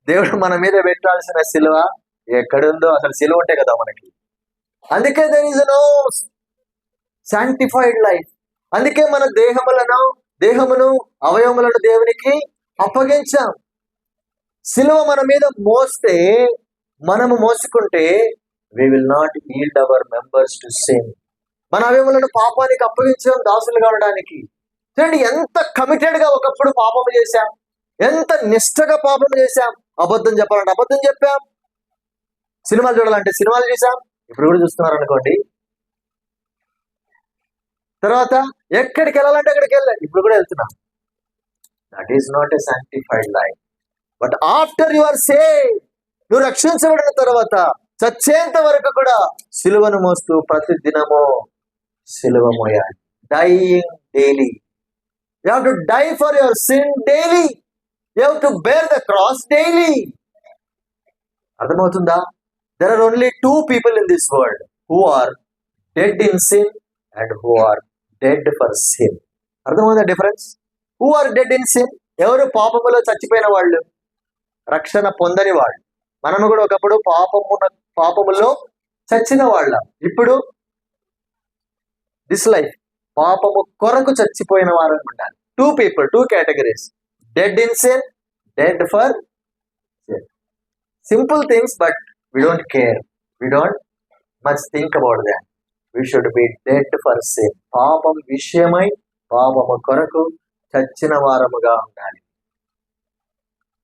దేవుడు మన మీద పెట్టాల్సిన సిలువ ఎక్కడుందో, అసలు సిలువ ఉంటే కదా మనకి. అందుకే there is no sanctified life. అందుకే మన దేహమును అవయవములను దేవునికి అప్పగించాం. సిలువ మన మీద మోస్తే, మనము మోసుకుంటే we will not yield our members to sin. మన అవయవములను పాపానికి అప్పగించాం, దాసులు కావడానికి. చూడండి, ఎంత కమిటెడ్ గా ఒకప్పుడు పాపం చేశాం, ఎంత నిష్ఠగా పాపం చేశాం. అబద్ధం చెప్పాలంటే అబద్ధం చెప్పాం, సినిమాలు చూడాలంటే సినిమాలు చూసాం, ఇప్పుడు కూడా చూస్తున్నారు అనుకోండి. తర్వాత ఎక్కడికి వెళ్ళాలంటే అక్కడికి వెళ్ళాలి, ఇప్పుడు కూడా వెళ్తున్నాం. That is not a sanctified life. But after you are saved, నువ్వు రక్షించబడిన తర్వాత చచ్చేంత వరకు కూడా సిలువను మోస్తూ ప్రతి దినము సిలువ మోయాలి. Dying daily. You have to die for your sin daily. You have to bear the cross daily. అర్థమవుతుందా? There are only 2 people in this world who are dead in sin and who are dead for sin. అర్థమవుతుందా difference? Who are dead in sin? ఎవరు పాపములో చచ్చిపోయిన వాళ్ళు, రక్షణ పొందని వాళ్ళు. మనము కూడా ఒకప్పుడు పాపములో చచ్చిన వాళ్ళ. ఇప్పుడు దిస్ లైఫ్ పాపము కొరకు చచ్చిపోయిన వారని ఉండాలి. 2 people, 2 categories. Dead in sin, dead for sin. Simple things, but we don't care. We don't much think about that. We should be dead for sin. పాపం విషయమై పాపము కొరకు చచ్చిన వారముగా ఉండాలి.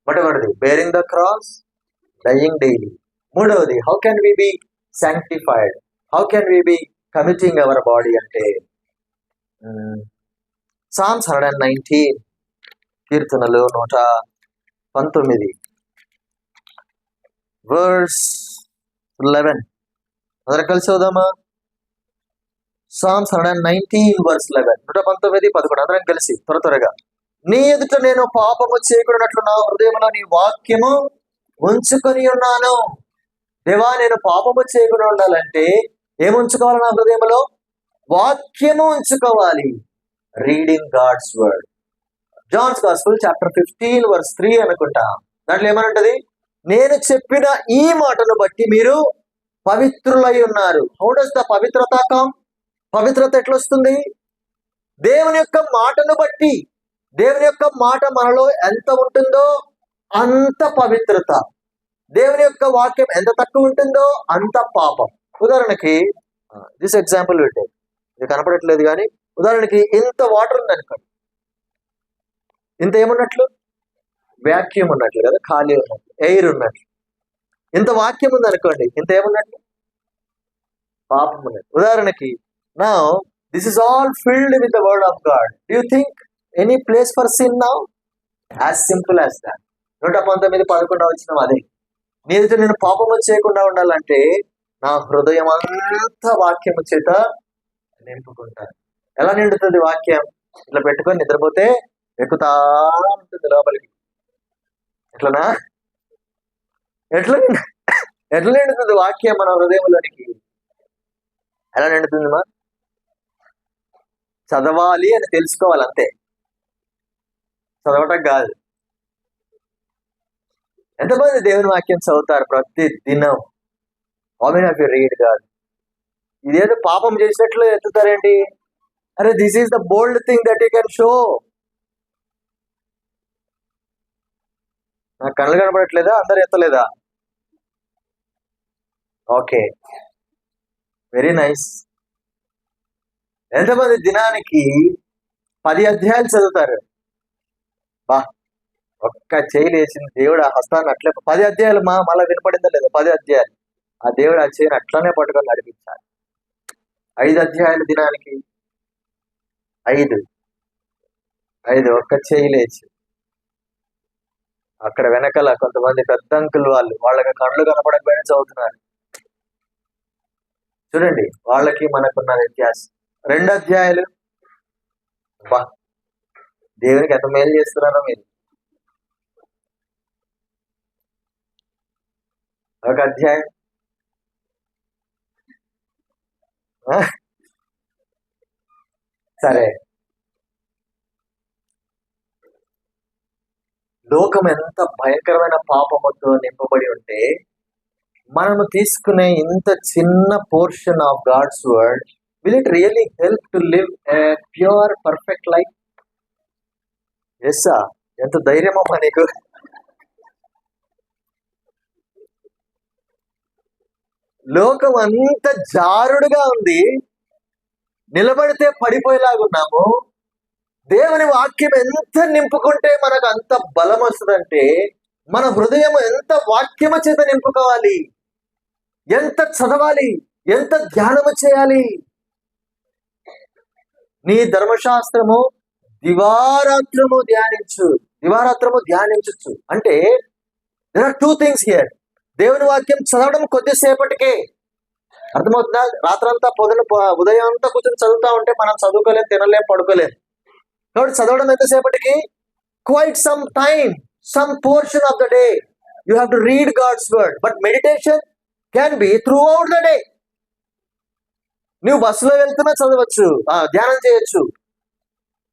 మొట్టమొదటిది bearing the cross, dying daily. మూడవది how can we be sanctified, how can we be committing our body అంటే Psalms 119, కీర్తనలు 119 verse 11. అందరం కలిసి చదువుదామా? Psalms 119 verse 11. 119:11. అందరం కలిసి త్వరగా. నీ ఎదుట నేను పాపము చేయకున్నట్లు నా హృదయంలో నీ వాక్యము ఉంచుకొని ఉన్నాను. దేవా, నేను పాపము చేయకుండా ఉండాలంటే ఏముంచుకోవాలి? నా హృదయంలో వాక్యము ఉంచుకోవాలి. Reading God's word. John's gospel chapter 15 verse 3 అనుకుంటా. దాంట్లో ఏమనుంటది? నేను చెప్పిన ఈ మాటను బట్టి మీరు పవిత్రులై ఉన్నారు. హౌ డస్ ద పవిత్రత కమ్? పవిత్రత ఎట్లొస్తుంది? దేవుని యొక్క మాటను బట్టి. దేవుని యొక్క మాట మనలో ఎంత ఉంటుందో అంత పవిత్రత. దేవుని యొక్క వాక్యం ఎంత తక్కువ ఉంటుందో అంత పాపం. ఉదాహరణకి దిస్ ఎగ్జాంపుల్ పెట్టే, ఇది కనపడట్లేదు కానీ, ఉదాహరణకి ఇంత వాటర్ ఉంది అనుకోండి, ఇంత ఏమున్నట్లు? వ్యాక్యూమ్ ఉన్నట్లు కదా, ఖాళీ ఉన్నట్లు, ఎయిర్ ఉన్నట్లు. ఇంత వాక్యం ఉంది అనుకోండి, ఇంత ఏమున్నట్లు? పాపం ఉన్నట్లు. ఉదాహరణకి now this is all filled with the word of God. Do you think any place for sin now? As simple as that. 119:11 వచ్చిన అదే, నీతో నేను పాపము చేయకుండా ఉండాలంటే నా హృదయం అంతా వాక్యము చేత నింపుకుంటాను. ఎలా నిండుతుంది వాక్యం? ఇట్లా పెట్టుకొని నిద్రపోతే ఎక్కుతా ఉంటుంది లోపలికి. ఎట్లనా? ఎట్లా నిండుతుంది వాక్యం మన హృదయంలోనికి? ఎలా నిండుతుంది? మా చదవాలి అని తెలుసుకోవాలి అంతే, చదవటం కాదు. ఎంతమంది దేవుని వాక్యం చదువుతారు ప్రతి దినం? How many of you read God? ఇదేదో పాపం చేసినట్లు ఎత్తుతారేంటి? అరే, this is the bold thing that you can show. నాకు కళ్ళు కనబడట్లేదా? అందరు ఎత్తలేదా? Okay, very nice. ఎంతమంది దినానికి 10 అధ్యాయాలు చదువుతారు? బా, ఒక్క చేయి లేచింది, దేవుడు ఆ హస్తాన్ని అట్లే 10 అధ్యాయాలు మళ్ళీ వినపడిందా లేదా? 10 అధ్యాయాలు. ఆ దేవుడు ఆ చేయిని అట్లనే పట్టుకొని నడిపించాలి. 5 అధ్యాయాలు దినానికి, 5 ఒక్క చేయి లేచి. అక్కడ వెనకాల కొంతమంది పెద్ద అంకుల్ వాళ్ళకి కళ్ళు కనపడకపోయినా చదువుతున్నారు. చూడండి, వాళ్ళకి మనకున్న వ్యత్యాసం. 2 అధ్యాయాలు. బా, దేవునికి ఎంత మేలు చేస్తున్నారో మీరు. 1 అధ్యాయం. సరే, లోకం ఎంత భయంకరమైన పాపముతో నింపబడి ఉంటే మనము తీసుకునే ఇంత చిన్న portion of God's word, will it really help to live a pure, perfect life? Yes sir. ఎంత ధైర్యం అమ్మా నీకు! లోకం అంత జారుడుగా ఉంది, నిలబడితే పడిపోయేలాగున్నాము. దేవుని వాక్యం ఎంత నింపుకుంటే మనకు అంత బలం వస్తుందంటే, మన హృదయం ఎంత వాక్యము చేత నింపుకోవాలి, ఎంత చదవాలి, ఎంత ధ్యానము చేయాలి. నీ ధర్మశాస్త్రము దివారాత్రము ధ్యానించచ్చు. అంటే there are 2 things here. దేవుని వాక్యం చదవడం కొద్దిసేపటికే అర్థమవుతుందా? రాత్రంతా ఉదయం అంతా కూర్చొని చదువుతా ఉంటే మనం చదువుకోలేం, తినలేం, పడుకోలేం. కాబట్టి చదవడం ఎంతసేపటికి? Quite some time, some portion of the day you have to read God's word. But meditation can be throughout the day. నువ్వు బస్సులో వెళ్తున్నా చదవచ్చు, ధ్యానం చేయొచ్చు.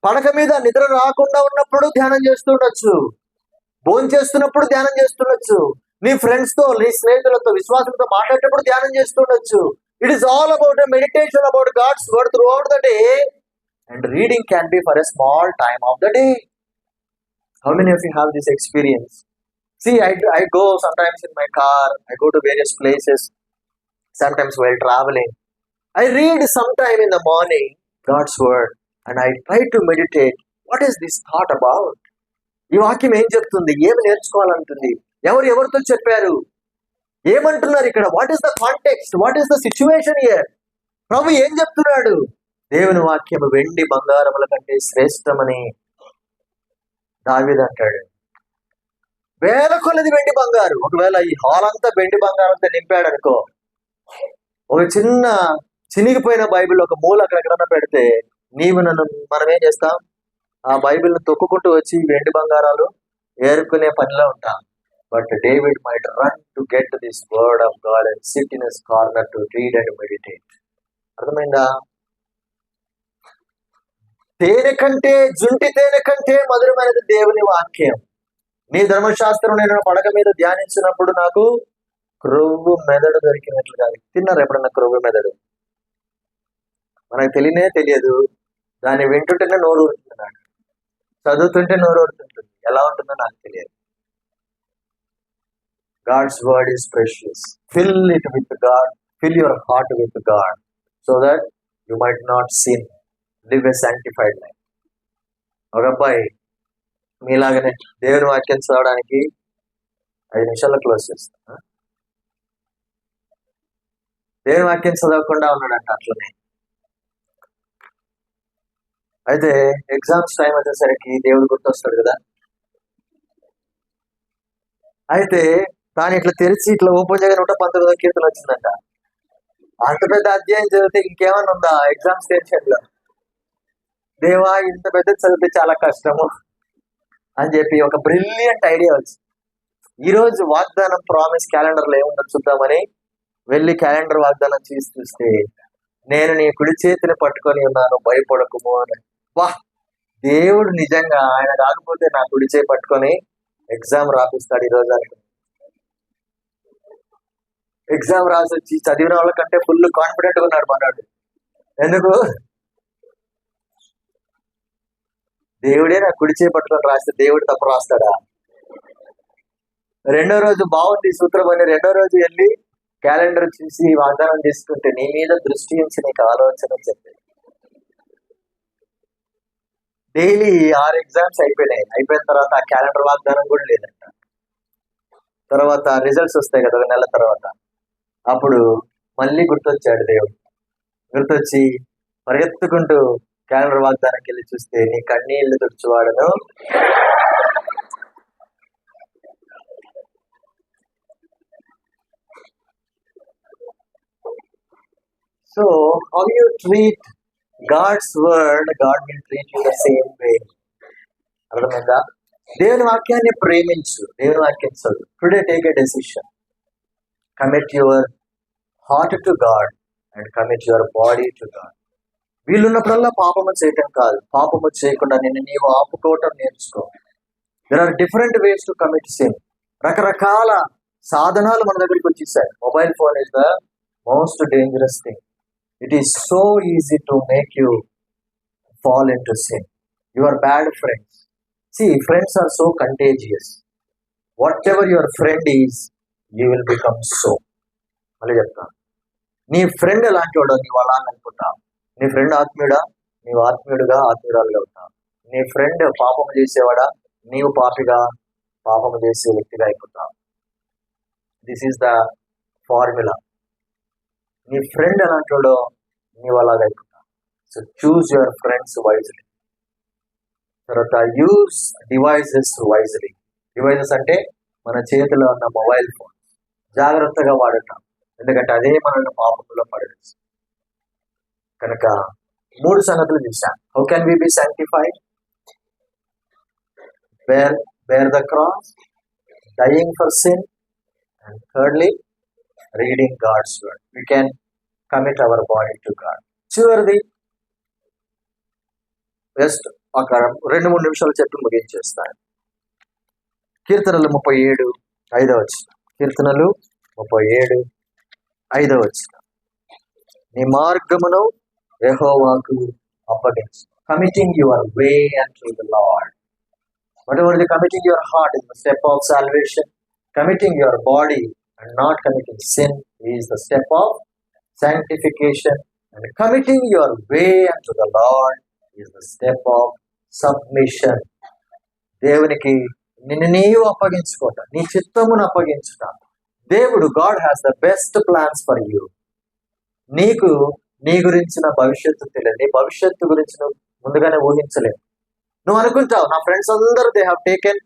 పడక మీద నిద్ర రాకుండా ఉన్నప్పుడు ధ్యానం చేస్తుండొచ్చు. భోజనం చేస్తున్నప్పుడు ధ్యానం చేస్తుండొచ్చు. నీ ఫ్రెండ్స్ తో, నీ స్నేహితులతో, విశ్వాసులతో మాట్లాడేటప్పుడు ధ్యానం చేస్తుండొచ్చు. It is all about a meditation about God's word throughout the day. And reading can be for a small time of the day. How many of you have this experience? See, I go sometimes in my car, I go to various places, sometimes while traveling. I read sometime in the morning God's word and I try to meditate. What is this thought about? ఈ వాక్యం ఏం చెప్తుంది? ఏమి నేర్చుకోవాలంటుంది? ఎవరితో చెప్పారు? ఏమంటున్నారు ఇక్కడ? What is the context? What is the situation here? ప్రభు ఏం చెప్తున్నాడు? దేవుని వాక్యం వెండి బంగారముల కంటే శ్రేష్టమని దావీదు అంటాడు. వేల కొలది వెండి బంగారు. ఒకవేళ ఈ హాల్ అంతా వెండి బంగారంతో నింపాడు అనుకో, ఒక చిన్న చినిగిపోయిన బైబిల్ ఒక మూల అక్కడెక్కడన్నా పెడితే మనం ఏం చేస్తాం? ఆ బైబిల్ని తొక్కుకుంటూ వచ్చి వెండి బంగారాలు ఏరుకునే పనిలో ఉంటాం. But David might run to get this word of God and SIT in his corner to read and meditate. అర్థమైందా? జుంటి తేనె కంటే మధురమైనది దేవుని వాక్యం. నీ ధర్మశాస్త్రం నేను పడక మీద ధ్యానించినప్పుడు నాకు క్రొవ్వు మెదడు దొరికినట్లుగా. తిన్నారు ఎప్పుడన్నా క్రొవ్వు మెదడు? మనకు తెలియదు. దాన్ని వింటుంటేనే నోరు ఊరుతున్నాడు, చదువుతుంటే నోరు ఊరుతుంటుంది. ఎలా ఉంటుందో నాకు తెలియదు. God's word is precious. Fill it with God. Fill your heart with God, so that you might not sin. Live a sanctified life. ఒక అబ్బాయి మీలాగనే దేవుని వాక్యం చదవడానికి 5 నిమిషాల్లో క్లోజ్ చేస్తా. దేవుని వాక్యం చదవకుండా ఉన్నాడంట అట్లనే. అయితే ఎగ్జామ్స్ టైం వచ్చేసరికి దేవుడు గుర్తొస్తాడు కదా. అయితే తాను ఇట్లా తెరిచి ఇట్లా ఓపెన్ చేయగానే 119వ కీర్తన వచ్చిందంట. అంత పెద్ద అధ్యాయం చదివితే ఇంకేమన్నా ఉందా ఎగ్జామ్స్ టెన్షన్ లో? దేవా, ఇంత పెద్ద చదివితే చాలా కష్టము అని చెప్పి ఒక బ్రిలియంట్ ఐడియా వచ్చింది. ఈరోజు వాగ్దానం ప్రామిస్ క్యాలెండర్లో ఏముందో చూద్దామని వెళ్ళి క్యాలెండర్ వాగ్దానం చూస్తే, నేను నీ కుడి చేతిని పట్టుకొని ఉన్నాను, భయపడకుము అని. వా, దేవుడు నిజంగా ఆయన కాకపోతే నా కుడి చేయి పట్టుకొని ఎగ్జామ్ రాపిస్తాడు ఈరోజు అని. ఎగ్జామ్ రాసి వచ్చి చదివిన వాళ్ళకంటే ఫుల్ కాన్ఫిడెంట్ గా ఉన్నాడు మనవాడు. ఎందుకు? దేవుడే నా కుడి చేయి పట్టుకొని రాస్తే దేవుడు తప్పు రాస్తాడా? రెండో రోజు బాగుంది సూత్రం అని రెండో రోజు వెళ్ళి క్యాలెండర్ చూసి వాగ్దానం చేసుకుంటే, నీ మీద దృష్టి ఉంచి నీకు ఆలోచన చెప్పి డైలీ 6 ఎగ్జామ్స్ అయిపోయినాయి. అయిపోయిన తర్వాత ఆ క్యాలెండర్ వాగ్దానం కూడా లేదంట. తర్వాత రిజల్ట్స్ వస్తాయి కదా 1 నెల తర్వాత. అప్పుడు మళ్ళీ గుర్తొచ్చాడు దేవుడు. గుర్తొచ్చి పరిగెత్తుకుంటూ క్యాలెండర్ వాగ్దానానికి వెళ్ళి చూస్తే, నీ కన్నీళ్లు తుడుచువాడను, so how you treat God's word, God will treat you the same way. అర్థమైందా? దేవుని వాక్యాన్ని ప్రేమించు, దేవుని వాక్యం చదువు. Today take a decision. Commit your heart to God and commit your body to God. వీళ్ళున్నప్పుడల్లా పాపము చేయటం కాదు, పాపము చేయకుండా నిన్ను నీవు ఆపుకోవటం నేర్చుకో. There are different ways to commit sin. రకరకాల సాధనాలు మన దగ్గరికి వచ్చేసాయి. Mobile phone is the most dangerous thing. It is so easy to make you fall into sin. Your bad friends. See, friends are so contagious. Whatever your friend is, you will become so. మళ్ళీ చెప్తాను, నీ friend ఎలాంటి వాడో నీవు అలా అనుకుంటావు. నీ friend ఆత్మీయుడా, నీవు ఆత్మీయుడుగా ఆత్మీయురాలుగా ఉంటావు. నీ ఫ్రెండ్ పాపము చేసేవాడా, నీవు పాపిగా పాపము చేసే వ్యక్తిగా అయిపోతావు. This is the formula. నీ ఫ్రెండ్ ఎలాంటి వాడో నీవు అలాగ అయిపోతావు. So choose your friends wisely. తర్వాత యూజ్ డివైజెస్ వైజ్లీ. డివైజెస్ అంటే మన చేతిలో ఉన్న మొబైల్ ఫోన్ జాగ్రత్తగా వాడటం, ఎందుకంటే అదే మనల్ని పాపంలో పడేది. కనుక 3 సంగతులు చూసాం. How can we be sanctified? bear the cross, dying for sin, and thirdly, reading God's word. We can commit our body to God. చివరిది జస్ట్ ఒక 2-3 నిమిషాలు చెప్పి ముగించేస్తాను. కీర్తనలు 37:5. కీర్తనలు 37:5. నీ మార్గమును యెహోవాకు అప్పగించు. Committing your way unto the Lord. Whatever the committing your heart is the step of salvation. Committing your body and not committing sin is the step of sanctification. And committing your way unto the Lord is the step of submission. దేవునికి నిన్ను నీవు అప్పగించుకోట, నీ చిత్తమును అప్పగించుట. దేవుడు God has the best plans for you. నీకు నీ గురించిన భవిష్యత్తు తెలియదు. నీ భవిష్యత్తు గురించి నువ్వు ముందుగానే ఊహించలేవు. నువ్వు అనుకుంటావు, నా ఫ్రెండ్స్ అందరూ they have taken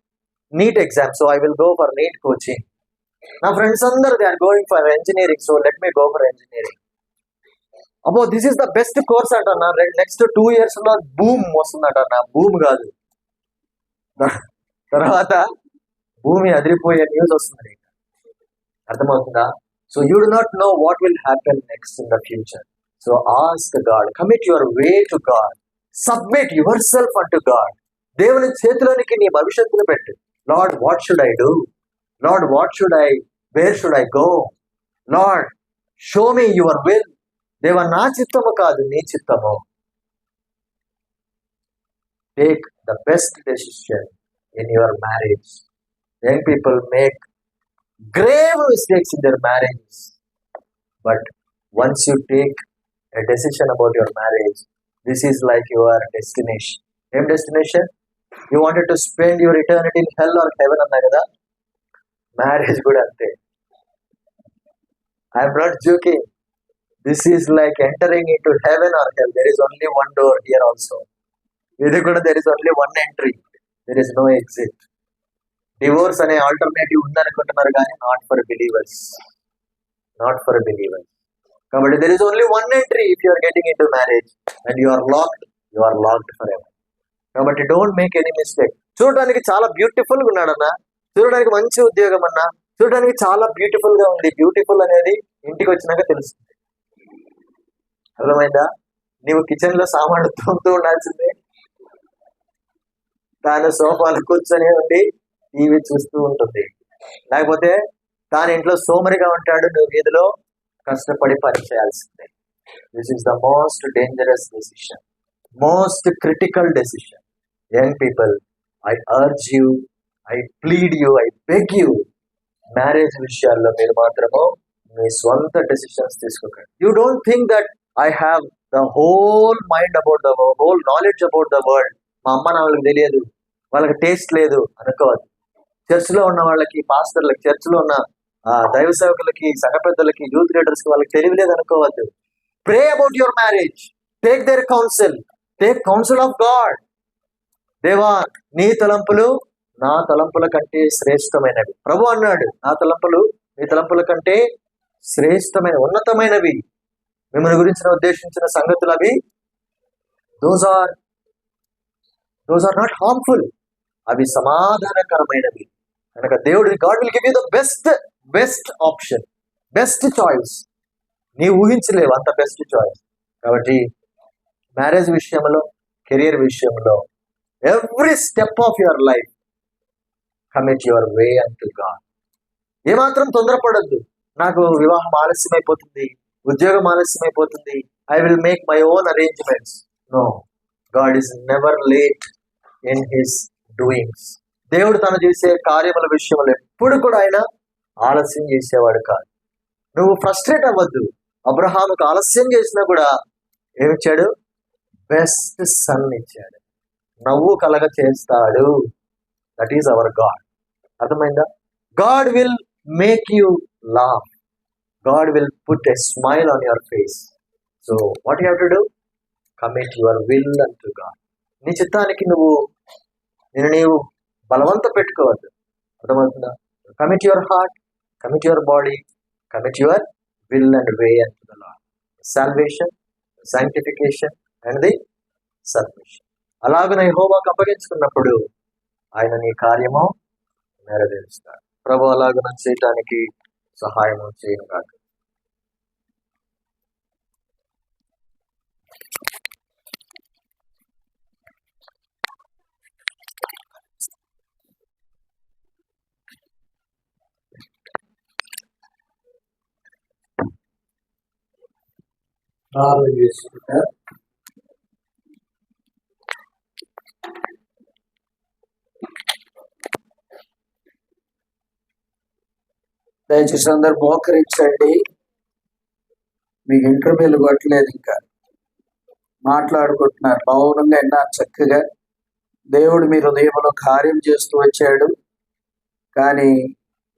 NEET exam, so I will go for NEET coaching. నా ఫ్రెండ్స్ అందరూ they are going for engineering, so let me go for engineering. అబ్బో this is the best course అంటన్నా, నెక్స్ట్ 2 years లో boom వస్తుందంటన్నా. భూమి కాదు, తర్వాత భూమి అదిరిపోయే న్యూస్ వస్తుంది. అర్థమవుతుందా? So you do not know what will happen next in the future. So ask God, commit your way to God, submit your self unto God. దేవుని చేతిలోనికి నీ భవిష్యత్తును పెట్టు. Lord what should I do? Lord what should I, wear should I go? Lord show me your will. దేవా నా చిత్తము కాదు నీ చిత్తము. Take the best decision in your marriage. Young people make grave mistakes in their marriages, but once you take a decision about your marriage, this is like your destination. Same destination. You wanted to spend your eternity in hell or heaven anna kada, marriage kuda ante. I am not joking. This is like entering into heaven or hell. There is only one door here also. Idu kuda there is only one entry, there is no exit. Divorce అనే alternative ఉందనుకుంటున్నారు కానీ not for believers, not for believers. కాబట్టి there is only one entry if you are getting into marriage and you are locked forever. కాబట్టి don't make any mistake. చూడడానికి చాలా beautiful గా ఉన్నాడన్నా, చూడడానికి మంచి ఉద్యోగం అన్నా, చూడడానికి చాలా బ్యూటిఫుల్ గా ఉంది. బ్యూటిఫుల్ అనేది ఇంటికి వచ్చినాక తెలుస్తుంది. అర్థమైందా? నీవు కిచెన్ లో సామాన్లు తోముతూ ఉండాల్సిందే, తాను సోఫాలు కూర్చొని ఉండి టీవీ చూస్తూ ఉంటుంది. లేకపోతే తాను ఇంట్లో సోమరిగా ఉంటాడు, నువ్వు వీధిలో కష్టపడి పని చేయాల్సిందే. This is the most dangerous decision, most critical decision. Young people, I urge you, I plead you, I beg you, marriage విషయాల్లో మీరు మాత్రము మీ స్వంత డెసిషన్స్ తీసుకోకండి. You don't think that I have the whole mind about the whole knowledge about the world. మా అమ్మ నాన్నలకు తెలియదు, వాళ్ళకి taste లేదు అనుకోవద్దు. చర్చిలో ఉన్న వాళ్ళకి, పాస్టర్లకి, చర్చిలో ఉన్న దైవ సేవకులకి, సంఘ పెద్దలకి, యూత్ లీడర్స్ కి వాళ్ళకి తెలియలేదు అనుకోవద్దు. ప్రే about your marriage, take their council, take council of God. దేవా నీ తలంపులు నా తలంపుల కంటే శ్రేష్టమైనవి. ప్రభు అన్నాడు, నా తలంపులు నీ తలంపుల కంటే శ్రేష్టమైన ఉన్నతమైనవి. మిమ్మల్ని గురించిన ఉద్దేశించిన సంగతులు అవి దోస్ ఆర్ నాట్ హార్మ్ఫుల్, అవి సమాధానకరమైనవి. కనుక దేవుడు, God will give you the best option, best choice. నీ ఊహించలేవు అంత బెస్ట్ చాయిస్. కాబట్టి మ్యారేజ్ విషయంలో, కెరియర్ విషయంలో, every step of your life commit your way unto God. ఏమాత్రం తొందరపడద్దు. నాకు వివాహం ఆలస్యం అయిపోతుంది, ఉద్యోగం ఆలస్యం అయిపోతుంది, I will make my own arrangements. No, God is never late in his doings. దేవుడు తను చేసే కార్యముల విషయంలో ఎప్పుడు కూడా ఆయన ఆలస్యం చేసేవాడు కాదు. నువ్వు ఫ్రస్ట్రేట్ అవ్వద్దు. అబ్రహాముకు ఆలస్యం చేసినా కూడా ఏమిచ్చాడు? బెస్ట్ సన్ ఇచ్చాడు. నవ్వు కలగ చేస్తాడు. That is our God. అర్థమైందా? God will make you laugh. God will put a smile on your face. So what you have to do? Commit your will unto God. నీ చిత్తానికి నీవు బలవంత పెట్టుకోవద్దు. అర్థమవుతుందా? Commit your heart, commit your body, commit your will and way unto the lord. Salvation, sanctification and the submission. అలాగ యెహోవాకు అప్పగించుకున్నప్పుడు ఆయన నీ కార్యము నెరవేరుస్తాడు. ప్రభు అలాగ చేయటానికి సహాయము చేయను కాక. ప్రార్థన చేసుకుంటా. దయచేసి అందరు మోకరించండి. మీకు ఇంటర్వ్యూలు కొట్టలేదు, ఇంకా మాట్లాడుకుంటున్నారు మౌనంగా. ఎన్నా చక్కగా దేవుడు మీ హృదయంలో కార్యం చేస్తూ వచ్చాడు. కానీ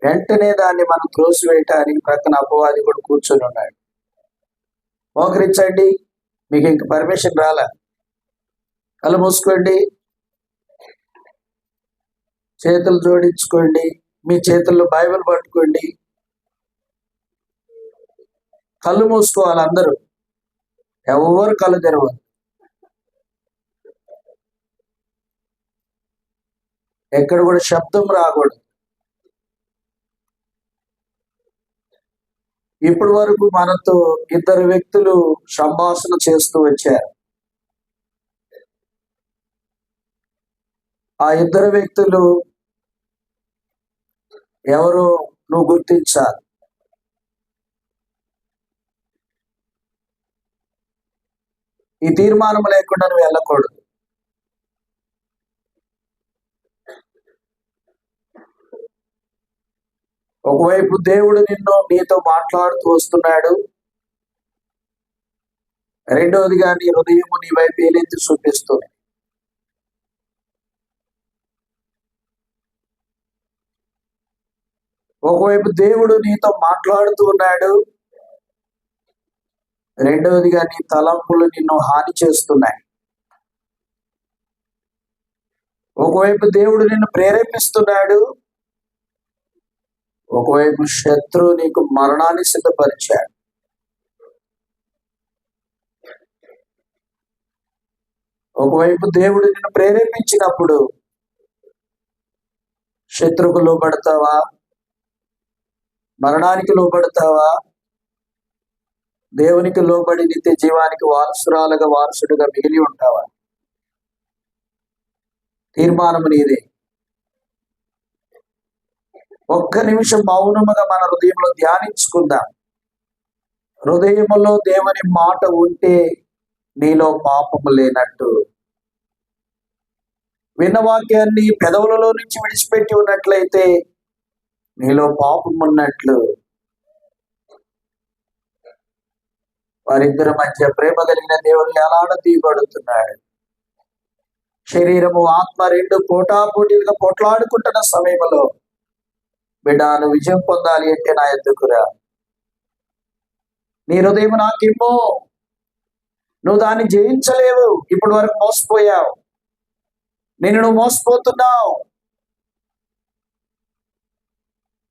వెంటనే దాన్ని మనం త్రోసివేయటానికి ప్రక్కన అపవాది కూడా కూర్చొని ఉన్నాడు. మోకరించండి. మీకు ఇంక పర్మిషన్ రాలా. కళ్ళు మూసుకోండి, చేతులు జోడించుకోండి, మీ చేతుల్లో బైబిల్ పట్టుకోండి, కళ్ళు మూసుకోవాలి అందరూ. ఎవరు కళ్ళు తెరవద్దు. ఎక్కడ కూడా శబ్దం రాకూడదు. ఇప్పటి వరకు మనతో ఇద్దరు వ్యక్తులు సంభాషణ చేస్తూ వచ్చారు. ఆ ఇద్దరు వ్యక్తులు ఎవరు నువ్వు గుర్తించాలి. ఈ తీర్మానం లేకుండా నువ్వు వెళ్ళకూడదు. ఒకవైపు దేవుడు నీతో మాట్లాడుతూ వస్తున్నాడు, రెండవదిగా నీ హృదయం నీ వైపు ఏలెత్తి చూపిస్తుంది. ఒకవైపు దేవుడు నీతో మాట్లాడుతూ ఉన్నాడు, రెండవదిగా నీ తలంపులు నిన్ను హాని చేస్తున్నాయి. ఒకవైపు దేవుడు నిన్ను ప్రేరేపిస్తున్నాడు, ఒకవైపు శత్రువు నీకు మరణాన్ని సిద్ధపరిచాడు. ఒకవైపు దేవుడు నిన్ను ప్రేరేపించినప్పుడు శత్రువుకు లోబడతావా, మరణానికి లోబడతావా, దేవునికి లోబడి నిత్య జీవానికి వారసుడుగా మిగిలి ఉంటావా? తీర్మానం నీదే. ఒక్క నిమిషం మౌనముగా మన హృదయంలో ధ్యానించుకుందాం. హృదయములో దేవుని మాట ఉంటే నీలో పాపము లేనట్టు. విన్న వాక్యాన్ని పెదవులలో నుంచి విడిచిపెట్టి ఉన్నట్లయితే నీలో పాపం ఉన్నట్లు. వారిద్దరి మధ్య ప్రేమ కలిగిన దేవుడు ఎలాడ తీయబడుతున్నాడు. శరీరము ఆత్మ రెండు పోటాపోటీలుగా పోట్లాడుకుంటున్న సమయంలో బిడ్డ నువ్వు విజయం పొందాలి అంటే నా ఎద్దుకురా. నీ హృదయం నాకేమో, నువ్వు దాన్ని జయించలేవు. ఇప్పటి వరకు మోసపోయావు, నువ్వు మోసపోతున్నావు.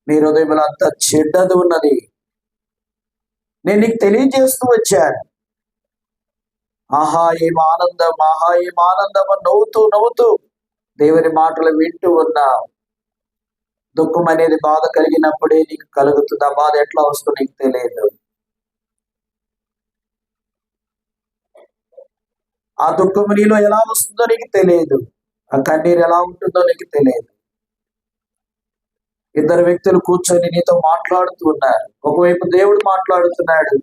నీ హృదయంలో అంత చెడ్డది ఉన్నది. నేను నీకు తెలియజేస్తూ వచ్చాను. ఆహా ఏం ఆనందం, ఆహా ఏం ఆనందం అని నవ్వుతూ దేవుని మాటలు వింటూ ఉన్నావు. దుఃఖం అనేది బాధ కలిగినప్పుడే నీకు కలుగుతుంది. ఆ బాధ ఎట్లా వస్తుందో నీకు తెలియదు. ఆ దుఃఖం నీలో ఎలా వస్తుందో నీకు తెలియదు. ఆ కన్నీరు ఎలా ఉంటుందో నీకు తెలియదు. ఇద్దరు వ్యక్తులు కూర్చొని నీతో మాట్లాడుతూ ఉన్నారు. ఒకవైపు దేవుడు మాట్లాడుతున్నాడు,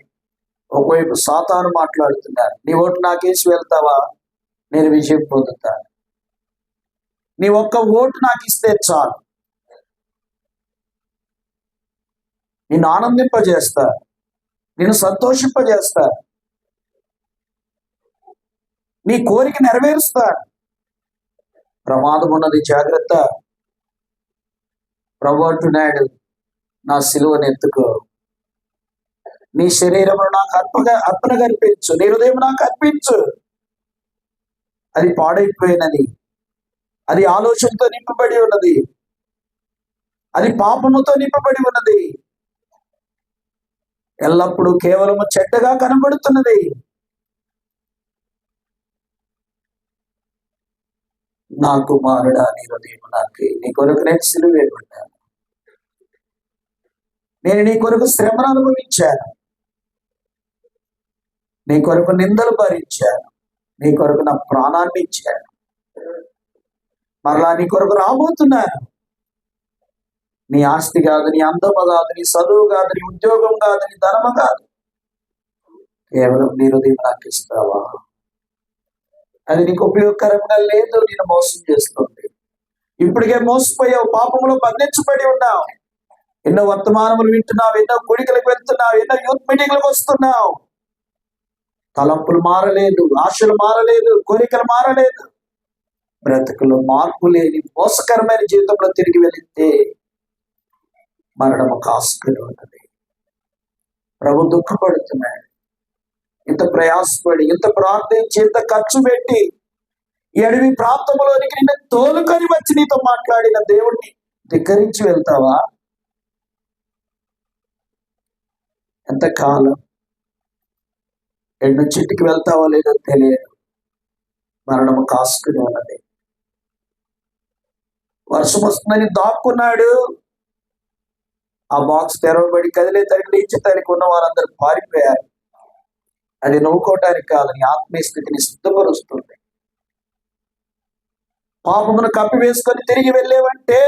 ఒకవైపు సాతాను మాట్లాడుతున్నాడు. నీ ఓటు నాకేసి వెళ్తావా, నేను విజయం పొందుతాను. నీ ఒక్క ఓటు నాకు ఇస్తే చాలు, నిన్ను ఆనందింపజేస్తా, నిన్ను సంతోషింపజేస్తా, నీ కోరిక నెరవేరుస్తా. ప్రమాదం ఉన్నది, జాగ్రత్త. ప్రభు అంటున్నాడు, నా సిలువను ఎత్తుకో, నీ శరీరమును నాకు అర్పణ కనిపించు, నీ హృదయం నాకు అర్పించు. అది పాడైపోయినది, అది ఆలోచనతో నింపబడి ఉన్నది, అది పాపముతో నింపబడి ఉన్నది, ఎల్లప్పుడూ కేవలము చెడ్డగా కనబడుతున్నది. నా కుమారుడా, నీ హృదయం నాకు, నీ కొరకు నేను సిలువ వేయబడ్డాను, నేను నీ కొరకు శ్రమను అనుభవించాను, నీ కొరకు నిందలు భరించాను, నీ కొరకు నా ప్రాణాన్ని ఇచ్చాను, మరలా నీ కొరకు రాబోతున్నాను. నీ ఆస్తి కాదు, నీ అందము కాదు, నీ చదువు కాదు, నీ ఉద్యోగం కాదు, నీ ధనము కాదు, కేవలం నీ హృదయం నాకు ఇస్తావా? అది నీకు ఉపయోగకరంగా లేదు, నేను మోసం చేస్తుంది. ఇప్పటికే మోసపోయావు, పాపంలో బంధించబడి ఉన్నావు. ఎన్నో వర్తమానములు వింటున్నావు, ఎన్నో కోడికలకు వెళ్తున్నావు, ఎన్నో యూత్ మీటింగ్లకు వస్తున్నావు. తలంపులు మారలేదు, ఆశలు మారలేదు, కోరికలు మారలేదు. బ్రతుకులు మార్పు లేని మోసకరమైన జీవితంలో తిరిగి వెళితే మరణము కాసుకుని ఉన్నది. ప్రభు దుఃఖపడుతున్నాడు. ఇంత ప్రయాసపడి, ఇంత ప్రార్థించి, ఇంత ఖర్చు పెట్టి ఈ అడవి ప్రాంతంలోనికి నిన్ను తోలుకొని వచ్చి నీతో మాట్లాడిన దేవుణ్ణి ధిక్కరించి వెళ్తావా? ఎంతకాలం ఎటు నుంచి ఇంటికి వెళ్తావో లేదో తెలియదు. మరణము కాసుకుని ఉన్నది. వర్షం వస్తుందని దాక్కున్నాడు. ఆ బాక్స్ తెరవబడి కదిలే తరికి ఇచ్చేతానికి ఉన్న వారందరూ పారిపోయారు. అది నవ్వుకోవటానికి కాదు, నీ ఆత్మీయ స్థితిని సిద్ధపరుస్తుంది. పాపమును కప్పి వేసుకొని తిరిగి వెళ్ళేవంటే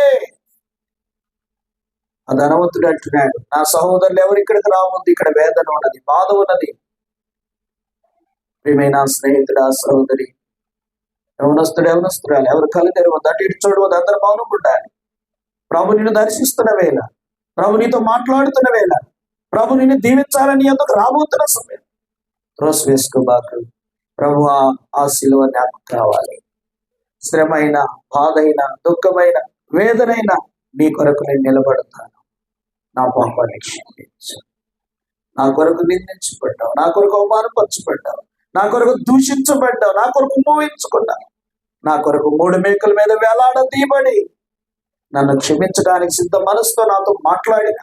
ఆ ధనవంతుడు అంటున్నాడు, నా సహోదరులు ఎవరు ఇక్కడికి రావద్దు, ఇక్కడ వేదన ఉన్నది, బాధ ఉన్నది. ప్రియమైన స్నేహితుడా, సహోదరి, యవనస్తురాలు ఎవరు కళ్ళు తెరవద్దు, అటు ఇటు చూడవద్దు, అందరు మౌనం ఉండాలి. ప్రభు నిన్ను దర్శిస్తున్న వేళ, ప్రభు నీతో మాట్లాడుతున్న వేళ, ప్రభు నిన్ను దీవించాలని ఎందుకు రాబోతున్న సమయం. త్రోసి వేసుకోబాకు. ప్రభు ఆ శిలువ జ్ఞాపకం కావాలి. శ్రమైన, బాధైన, దుఃఖమైన, వేదనైన నీ కొరకు నేను నిలబడతాను. నా పాపాన్ని క్షమించు. నా కొరకు నిందించబడ్డావు, నా కొరకు అవమానపరచబడ్డావు, నా కొరకు దూషించబడ్డావు, నా కొరకు మూవించుకున్నావు, నా కొరకు 3 మేకల మీద వేలాడదీయబడి నన్ను క్షమించడానికి సిద్ధ మనసుతో నాతో మాట్లాడిన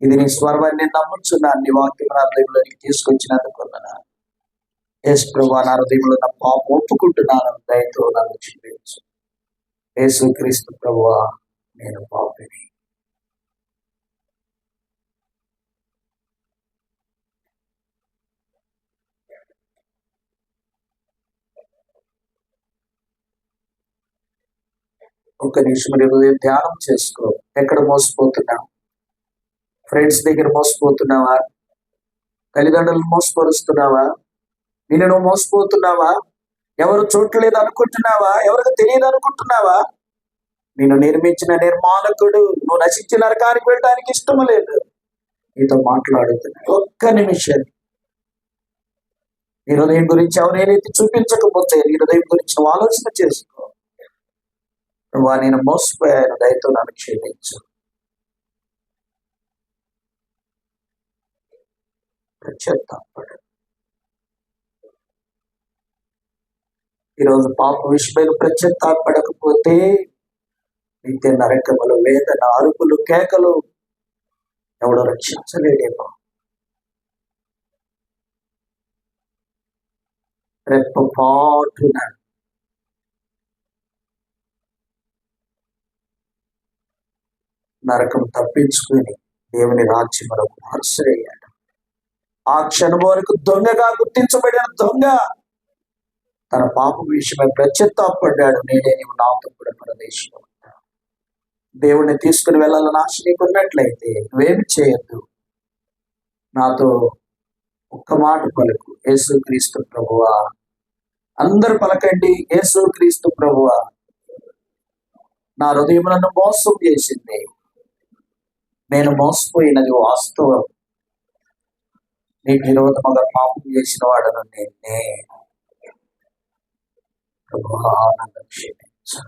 ఇది నీ స్వరాన్ని నమ్ముచున్నాను. నీ వాక్యం నా హృదయంలోకి తీసుకొచ్చినందుకున్నాను. యేసు ప్రభువా, నా హృదయంలో నా పాపం ఒప్పుకుంటున్నాను, దయతో నన్ను క్షమించు. యేసు క్రీస్తు ప్రభువా, నేను పాపిని. ఒక నిమిషం హృదయం ధ్యానం చేసుకో. ఎక్కడ మోసపోతున్నావు? ఫ్రెండ్స్ దగ్గర మోసపోతున్నావా? తల్లిదండ్రులను మోసపరుస్తున్నావా? నిన్ను నువ్వు మోసపోతున్నావా? ఎవరు చూడలేదు అనుకుంటున్నావా? ఎవరికి తెలియదు అనుకుంటున్నావా? నిన్ను నిర్మించిన నిర్మాణకుడు నువ్వు నశించిన నరకానికి వెళ్ళడానికి ఇష్టం లేదు. నీతో మాట్లాడుతున్నా. ఒక్క నిమిషం నీ హృదయం గురించి ఎవరైతే చూపించకపోతే నీ హృదయం గురించి నువ్వు ఆలోచన చేసుకో. నువ్వు నేను మోసపోయాను, దయతో నన్ను క్షమించు. పశ్చాత్తాపడు. ఈరోజు పాప విషయమైన పశ్చాత్తాపడకపోతే నిత్య నరకములు, వేదన, అరుపులు, కేకలు ఎవడు రక్షించలేడేమో. రెప్పపాటున నరకం తప్పించుకుని దేవుని రాజ్యములో వారసుడయ్యాడు. ఆ క్షణములకు దొంగగా గుర్తించబడిన దొంగ తన పాప విషయమై పశ్చాత్తాపడ్డాడు. నేనే నీవు నాతో కూడా పరదేశంలో ఉంటావు. దేవుణ్ణి తీసుకుని వెళ్ళాలని ఆశ నీకున్నట్లయితే నువ్వేమి చేయొద్దు. నాతో ఒక్క మాట పలుకు, యేసు క్రీస్తు ప్రభువా. అందరు పలకండి, యేసు క్రీస్తు ప్రభువా. నా హృదయం నన్ను మోసం చేసింది. నేను మోసపోయినది వాస్తవం. నీకు విరోధముగా పాపం చేసిన వాడను నేనే. ప్రభువా, నన్ను క్షమించు.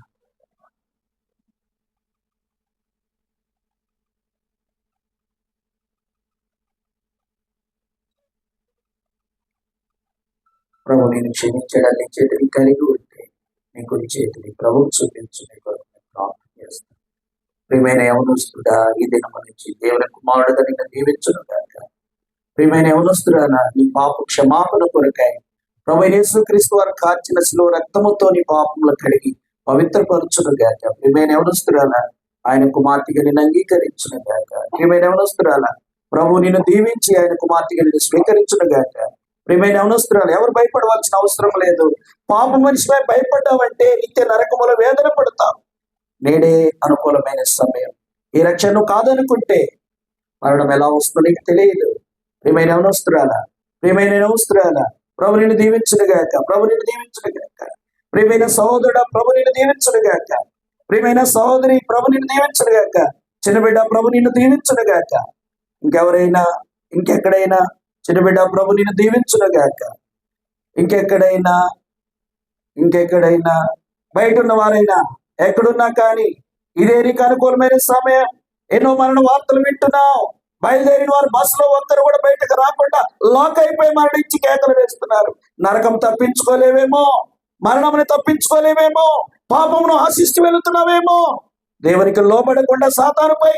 ప్రభు నేను క్షమించడాన్ని చేతిని కలిగి ఉంటే నీ కుడి చేతిని ప్రభువు చూపించు. నీ కొరకు ప్రార్థన చేస్తాను. ప్రియమైన యవనస్తుడా, ఈ దినం నుంచి దేవుని కుమారుడుగా నిన్ను దీవించును గాక. ప్రియమైన యవనస్తుడా, నీ పాప క్షమాపణ కొరకై ప్రభు యేసుక్రీస్తు వారు కార్చిన శిలువ రక్తముతో నీ పాపములు కడిగి పవిత్రపరచును గాక. ప్రియమైన యవనస్తుడా, ఆయన కుమార్తెగా నిన్ను అంగీకరించును గాక. ప్రియమైన యవనస్తుడా, ప్రభు నిన్ను దీవించి ఆయన కుమార్తెగా నిన్ను స్వీకరించును గాక. ప్రియమైన యవనస్తురాలు, ఎవరు భయపడవలసిన అవసరం లేదు. పాప మనిషిపై భయపడ్డావంటే నిత్య నరకములో వేదన పడతావు. నేడే అనుకూలమైన సమయం. ఈ రక్షణ కాదనుకుంటే మరణం ఎలా వస్తుందో నీకు తెలియదు. ప్రియమైన యవనస్తురాల, ప్రభు నిన్ను దీవించునుగాక. ప్రభు నిన్ను దీవించునుగాక. ప్రియమైన సహోదరుడా, ప్రభు నిన్ను దీవించునుగాక. ప్రియమైన సహోదరి, ప్రభు నిన్ను దీవించునుగాక. చిన్నబిడ్డ, ప్రభు నిన్ను దీవించునుగాక. ఇంకెవరైనా, ఇంకెక్కడైనా చిన్నబిడ్డ, ప్రభు నిన్ను దీవించునుగాక. ఇంకెక్కడైనా బయట ఉన్న వారైనా ఎక్కడున్నా కానీ ఇదే నీకు అనుకూలమైన సమయం. ఎన్నో మరణ వార్తలు వింటున్నావు. బయలుదేరిన వారు బస్సులో ఒక్కరు కూడా బయటకు రాకుండా లాక్ అయిపోయి మరణించి కేకలు వేస్తున్నారు. నరకం తప్పించుకోలేవేమో, మరణముని తప్పించుకోలేవేమో, పాపమును ఆశిస్తూ వెళుతున్నావేమో, దేవునికి లోబడకుండా సాతానుపై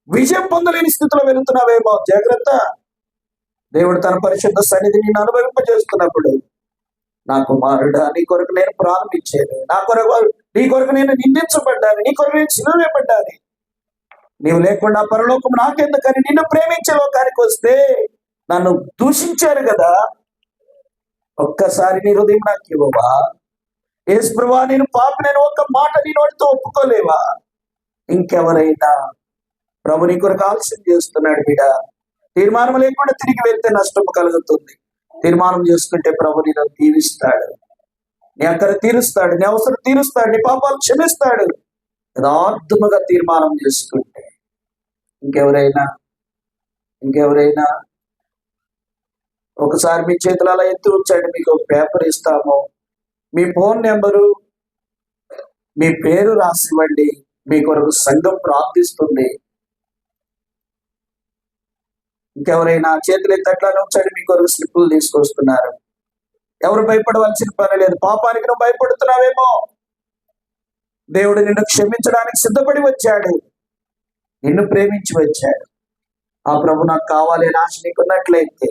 విజయం పొందలేని స్థితిలో వెళుతున్నావేమో. జాగ్రత్త. దేవుడు తన పరిశుద్ధ సన్నిధిని నిన్ను అనుభవింపజేస్తున్నప్పుడు, నా కుమారుడా, నీ కొరకు నేను ప్రారంభించాను, నీ కొరకు నేను నిందించబడ్డాను, నీ కొరకు నేను సిలువేయబడ్డాను, నీవు లేకుండా పరలోకం నాకెందుకని నిన్ను ప్రేమించే లోకానికి వస్తే నన్ను దూషించారు కదా, ఒక్కసారి నీ హృదయం నాకు ఇవ్వవా? యేసు ప్రభువా, నేను పాపినని ఒక్క మాట నీ నోటితో ఒప్పుకోలేవా? ఇంకెవరైనా ప్రభు నీ కొరకు ఆలస్యం చేస్తున్నాడు బిడ్డ. తీర్మానం లేకుండా తిరిగి వెళ్తే నష్టం కలుగుతుంది. తీర్మానం చేసుకుంటే ప్రభు నిన్ను దీవిస్తాడు, నీ అక్కర తీరుస్తాడు, నీ అవసరం తీరుస్తాడు, నీ పాపాలు క్షమిస్తాడు. యథార్థముగా తీర్మానం చేసుకుంటే. ఇంకెవరైనా ఒకసారి మీ చేతులు అలా ఎత్తి ఉంచండి. మీకు ఒక పేపర్ ఇస్తాము, మీ ఫోన్ నెంబరు, మీ పేరు రాసివ్వండి. మీ కొరకు సంఘం ప్రార్థిస్తుంది. ఇంకెవరైనా చేతులు ఎత్తట్లానే ఉంచండి. మీ కొరకు స్లిప్పులు తీసుకొస్తున్నారు. ఎవరు భయపడవలసిన పని లేదు. పాపానికి నువ్వు భయపడుతున్నావేమో, దేవుడు నిన్ను క్షమించడానికి సిద్ధపడి వచ్చాడు, నిన్ను ప్రేమించి వచ్చాడు. ఆ ప్రభు నాకు కావాలి అని ఆశ నీకున్నట్లయితే,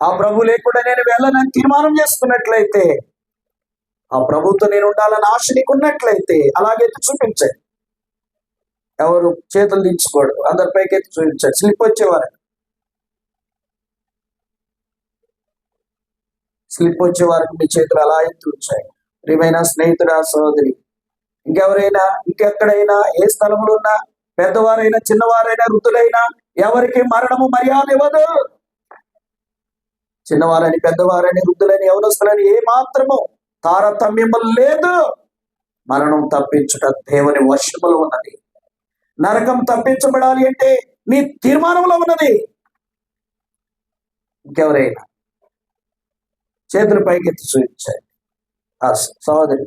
ఆ ప్రభు లేకుండా నేను వెళ్ళనని తీర్మానం చేసుకున్నట్లయితే, ఆ ప్రభుతో నేను ఉండాలని ఆశ నీకున్నట్లయితే అలాగే చూపించండి. ఎవరు చేతులు దించుకోడు, అందరి పైకి ఎత్తి చూపించండి. స్లిప్ వచ్చేవారికి మీ చేతులు అలా ఎత్తి ఉంచాయి. ప్రియమైన స్నేహితుడా, సహోదరి, ఇంకెక్కడైనా ఏ స్థలంలో ఉన్నా, పెద్దవారైనా చిన్నవారైనా వృద్ధులైనా ఎవరికి మరణము మర్యాద ఇవ్వదు. చిన్నవారని పెద్దవారని వృద్ధులని యవనస్తులని ఏ మాత్రము తారతమ్యము లేదు. మరణం తప్పించుట దేవుని వశములో ఉన్నది. నరకం తప్పించబడాలి అంటే నీ తీర్మానంలో ఉన్నది. ఇంకెవరైనా చేతులు పైకెత్తి చూపించాలి. ఆ సహోదరి,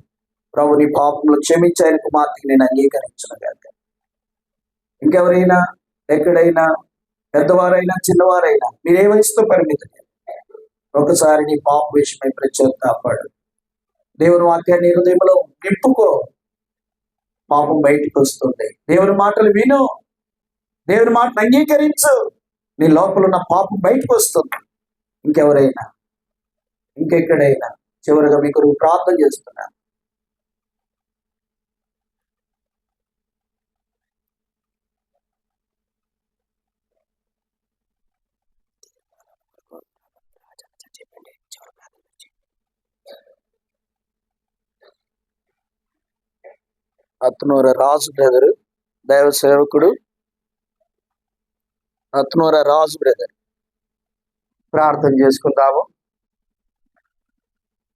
ప్రభు నీ పాపంలో క్షమించాయని కుమార్తెకి నేను అంగీకరించను కాక. ఇంకెవరైనా, ఎక్కడైనా, పెద్దవారైనా చిన్నవారైనా, మీరే వయసుతో పరిమితం. ఒకసారి నీ పాప విషయమై ప్రత్యేకపడు. దేవుని వాక్యాన్ని హృదయంలో నింపుకో. పాపం బయటికి వస్తుంది. దేవుని మాటలు విను, దేవుని మాటను అంగీకరించు, నీ లోపల ఉన్న పాపం బయటకు వస్తుంది. ఇంకెవరైనా, ఇంకెక్కడైనా, చివరిగా మీ కొరకు ప్రార్థన చేస్తున్నా. అత్నూర రాజు బ్రదరు, దైవ సేవకుడు అత్నూర రాజు బ్రదర్, ప్రార్థన చేసుకుందాము.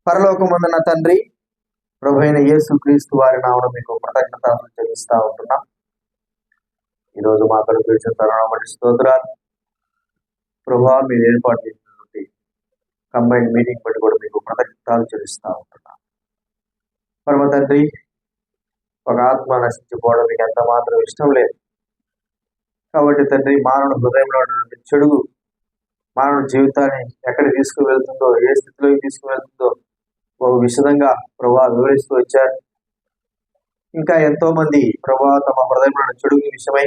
పరలోకమందున తండ్రి, ప్రభువైన యేసుక్రీస్తు వారి నామమున మీకు కృతజ్ఞతలు చెల్లిస్తా ఉంటున్నాం. ఈరోజు మా కొరకు ఇచ్చిన తరుణం బట్టి స్తోత్రాలు. ప్రభువా, మీరు ఏర్పాటు చేసినటువంటి కంబైన్డ్ మీటింగ్ బట్టి కూడా మీకు కృతజ్ఞతలు చెల్లిస్తా ఉంటున్నాం. పరమ తండ్రి, ఒక ఆత్మ నశించిపోవడం మీకు ఎంత మాత్రం ఇష్టం లేదు. కాబట్టి తండ్రి, మానవుని హృదయంలో ఉన్నటువంటి చెడుగు మానవుని జీవితాన్ని ఎక్కడికి తీసుకువెళ్తుందో, ఏ స్థితిలోకి తీసుకువెళ్తుందో ఒక విశదంగా ప్రభా వివరిస్తూ వచ్చారు. ఇంకా ఎంతో మంది ప్రభా తమ హృదయంలో ఉన్న చెడుగు విషయమై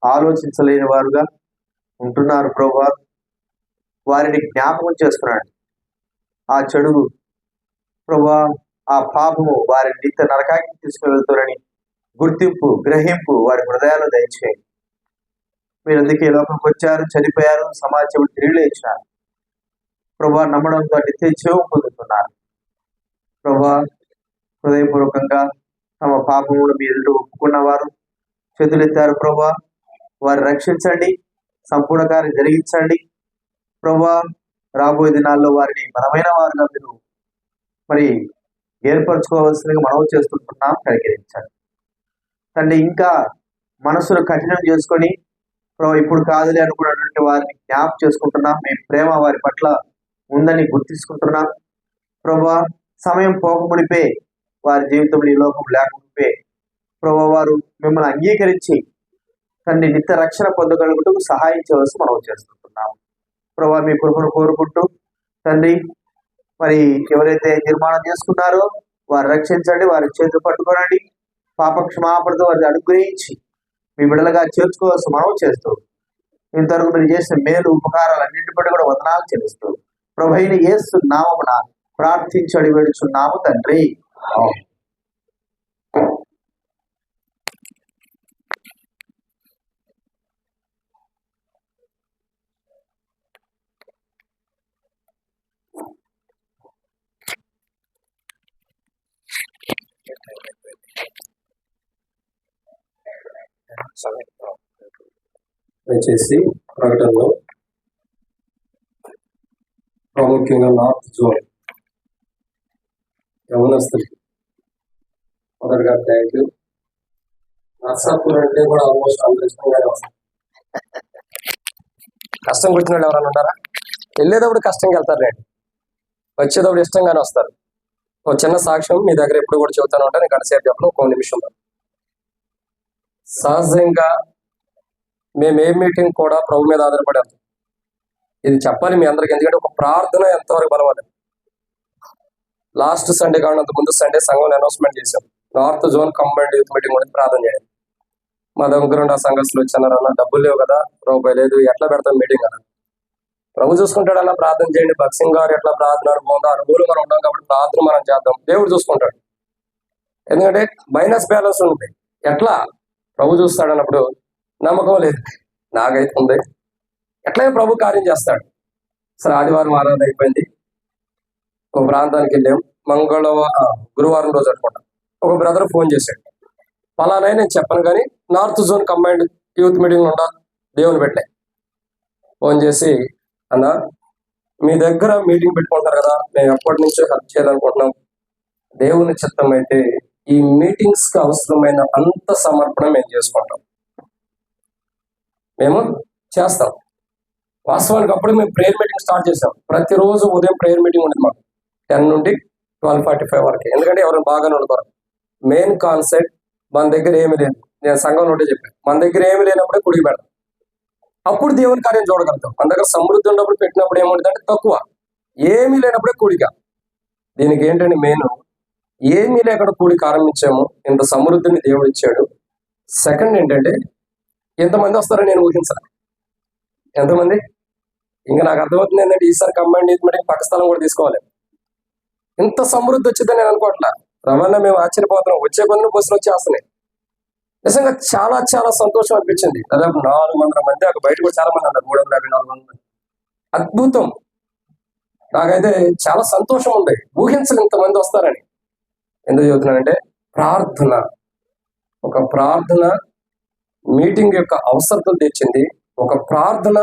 ఆలోచించలేని వారుగా ఉంటున్నారు. ప్రభా, వారిని జ్ఞాపకం చేసుకున్నాడు. ఆ చెడుగు ప్రభా, ఆ పాపము వారి నిత్య నరకానికి తీసుకువెళ్తారని గుర్తింపు, గ్రహింపు వారి హృదయాలు దయచేయండి. మీరు అందుకే ఈ లోకంకి వచ్చారు, చనిపోయారు, సమాజం తిరిగి లేచారు. ప్రభా, నమ్మడంతో నిత్య జీవం పొందుతున్నారు. ప్రభా, హృదయపూర్వకంగా తమ పాపమును మీ ఎదుట ఒప్పుకున్న వారు చేతులెత్తారు. ప్రభా, వారు రక్షించండి, సంపూర్ణ కార్యం జరిగించండి. ప్రభా, రాబోయే దినాల్లో వారిని బలమైన వారుగా మీరు మరి ఏర్పరచుకోవాల్సిందిగా మనవి చేస్తుంటున్నాం. కనికరించండి తండ్రి. ఇంకా మనసును కఠినం చేసుకొని ప్రభా ఇప్పుడు కాదులే అనుకున్నటువంటి వారిని జ్ఞాపకం చేసుకుంటున్నాం. మీ ప్రేమ వారి పట్ల ఉందని గుర్తించుకుంటున్నాం. ప్రభా, సమయం పోకమునిపే, వారి జీవితంలో ఈ లోకం లేకపోతే ప్రభా వారు మిమ్మల్ని అంగీకరించి తండ్రి నిత్య రక్షణ పొందగలుగుటకు సహాయం చేయవలసి మనం చేస్తుంటున్నాం. ప్రభా, మీ కృపను కోరుకుంటూ తండ్రి, మరి ఎవరైతే నిర్మాణం చేసుకున్నారో వారు రక్షించండి, వారి చేతులు పట్టుకోనండి, పాప క్షమాపణతో వారిని అనుగ్రహించి మీ బిడ్డలుగా చేర్చుకోవాల్సి మనం చేస్తూ ఇంతవరకు మీరు చేసిన మేలు ఉపకారాలు అన్నింటి బట్టి కూడా వందనాలు చెల్లిస్తూ ప్రభువైన యేసు నామమున ప్రార్థించి అడిగి వేడుచున్నాము తండ్రి. ఆమేన్. దయచేసి ప్రకటనలో ప్రాముఖ్యంగా నార్త్ జోన్ యవనస్తులకి మొదటిగా థ్యాంక్ యూ. నర్సాపూర్ అంటే కూడా ఆల్మోస్ట్ అందరూ ఇష్టంగానే వస్తారు. కష్టం వచ్చిన వాళ్ళు ఎవరైనా ఉన్నారా? వెళ్ళేటప్పుడు కష్టంగా వెళ్తారు రేపు, వచ్చేటప్పుడు ఇష్టంగానే వస్తారు. ఒక చిన్న సాక్ష్యం మీ దగ్గర ఎప్పుడు కూడా చెబుతాను అంటే నేను గడిసేపు చెప్పను, ఒక నిమిషంలో. సహజంగా మేము ఏ మీటింగ్ కూడా ప్రభు మీద ఆధారపడాం. ఇది చెప్పాలి మీ అందరికి, ఎందుకంటే ఒక ప్రార్థన ఎంతవరకు బలవాలి. లాస్ట్ సండే కాకుండా అంత ముందు సండే సంఘంలో అనౌన్స్మెంట్ చేశాం, north zone combined youth meeting గురించి ప్రార్థన చేయండి. మా దగ్గర ఉన్న సంఘస్థులు వచ్చారన్న, డబ్బులు లేవు కదా, రూపాయి లేదు, ఎట్లా పెడతాం మీటింగ్ అన్న. ప్రభు చూసుకుంటాడన్నా, ప్రార్థన చేయండి. భక్సింగ్ గారు ఎట్లా ప్రార్థన అనుభవం అనుభూలు మనం ఉన్నాం కాబట్టి ప్రార్థన మనం చేద్దాం, దేవుడు చూసుకుంటాడు. ఎందుకంటే మైనస్ బ్యాలెన్స్ ఉంది. ఎట్లా ప్రభు చూస్తాడు అన్నప్పుడు నమ్మకం లేదు, నాకైతే ఉంది. ఎట్లయినా ప్రభు కార్యం చేస్తాడు. సరే, ఆదివారం ఆరాధన అయిపోయింది, ఒక ప్రాంతానికి వెళ్ళాం. గురువారం రోజు అనుకుంటా ఒక బ్రదర్ ఫోన్ చేశాడు, పలానా నేను చెప్పను కానీ north zone combined youth meeting ఉండా దేవుని పెట్టాయి. ఫోన్ చేసి, అన్న మీ దగ్గర మీటింగ్ పెట్టుకుంటారు కదా, మేము ఎప్పటి నుంచో హెల్ప్ చేయాలనుకుంటున్నాం. దేవుని చిత్తం అయితే ఈ మీటింగ్స్ కి అవసరమైన అంత సమర్పణ మేము చేసుకుంటాం, మేము చేస్తాం. వాస్తవానికి అప్పుడు మేము ప్రేయర్ మీటింగ్ స్టార్ట్ చేసాం. ప్రతిరోజు ఉదయం ప్రేయర్ మీటింగ్ ఉండేది మాకు 10 నుండి 12:45 వరకు. ఎందుకంటే ఎవరైనా బాగానే ఉండతారు. మెయిన్ కాన్సెప్ట్ మన దగ్గర ఏమి లేదు. నేను సంఘంలో ఉంటే చెప్పాను, మన దగ్గర ఏమి లేనప్పుడే కుడికి పెడతాం, అప్పుడు దేవుని కార్యం చూడగలుగుతాం. మన దగ్గర సమృద్ధి ఉన్నప్పుడు పెట్టినప్పుడు ఏముంటుందంటే తక్కువ, ఏమీ లేనప్పుడే కూడిక. దీనికి ఏంటంటే మెయిన్, ఏమీ లేకుండా కూడిక ఆరంభించాము, ఇంత సమృద్ధిని దేవుడు ఇచ్చాడు. సెకండ్ ఏంటంటే, ఎంతమంది వస్తారో నేను ఊహించాను. ఎంతమంది? ఇంకా నాకు అర్థమవుతుంది ఏంటంటే ఈసారి కంబైన్డ్ యూత్ మీటింగ్ పక్క స్థలం కూడా తీసుకోవాలి. ఇంత సమృద్ధి వచ్చిందని నేను అనుకోవట్లా. రవాణా మేము ఆశ్చర్యపోతున్నాం, వచ్చే కొన్ని బస్సులు వచ్చేస్తున్నాయి. నిజంగా చాలా చాలా సంతోషం అనిపించింది. దాదాపు 400 మంది, అక్కడ బయట కూడా చాలా మంది ఉన్నారు, 350-400 మంది. అద్భుతం. నాకైతే చాలా సంతోషం ఉంది, ఊహించలు ఇంతమంది వస్తారని. ఎందుకు చెబుతున్నానంటే, ప్రార్థన, ఒక ప్రార్థన మీటింగ్ యొక్క అవసరతలు తెచ్చింది. ఒక ప్రార్థన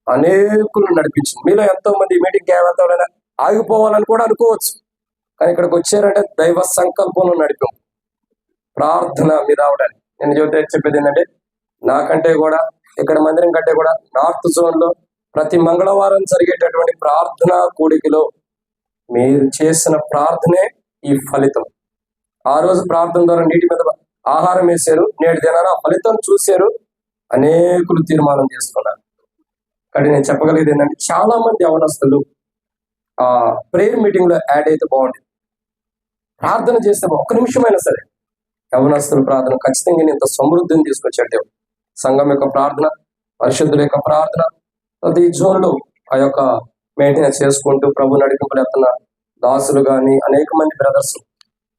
అనేకులను నడిపించింది. మీలో ఎంతో మంది ఈ మీటింగ్కి వెళ్తాడైనా ఆగిపోవాలని కూడా అనుకోవచ్చు, కానీ ఇక్కడికి వచ్చారంటే దైవ సంకల్పంలో నడిపాం. ప్రార్థన మీద రావడానికి నేను చెప్పేది ఏంటంటే, నాకంటే కూడా ఇక్కడ మందిరం కంటే కూడా నార్త్ జోన్ లో ప్రతి మంగళవారం జరిగేటటువంటి ప్రార్థన కూడికలో మీరు చేసిన ప్రార్థనే ఈ ఫలితం. ఆ రోజు ప్రార్థన ద్వారా నీటి మీద ఆహారం వేశారు, నేటి దినాన ఫలితం చూశారు, అనేకులు తీర్మానం చేసుకున్నారు. కానీ నేను చెప్పగలిగేది ఏంటంటే, చాలా మంది యవనస్తులు ఆ ప్రేయర్ మీటింగ్ లో యాడ్ అయితే బాగుంటుంది. ప్రార్థన చేస్తే ఒక్క నిమిషమైనా సరే యవనస్తుల ప్రార్థన ఖచ్చితంగా ఇంత సమృద్ధిని తీసుకొచ్చాడు దేవుడు. సంఘం యొక్క ప్రార్థన, పరిశుద్ధుల యొక్క ప్రార్థన, ప్రతి జోన్లో ఆ యొక్క మెయింటెనెన్స్ చేసుకుంటూ ప్రభు నడిపింపులు ఎత్తున్న దాసులు కానీ, అనేక మంది బ్రదర్స్,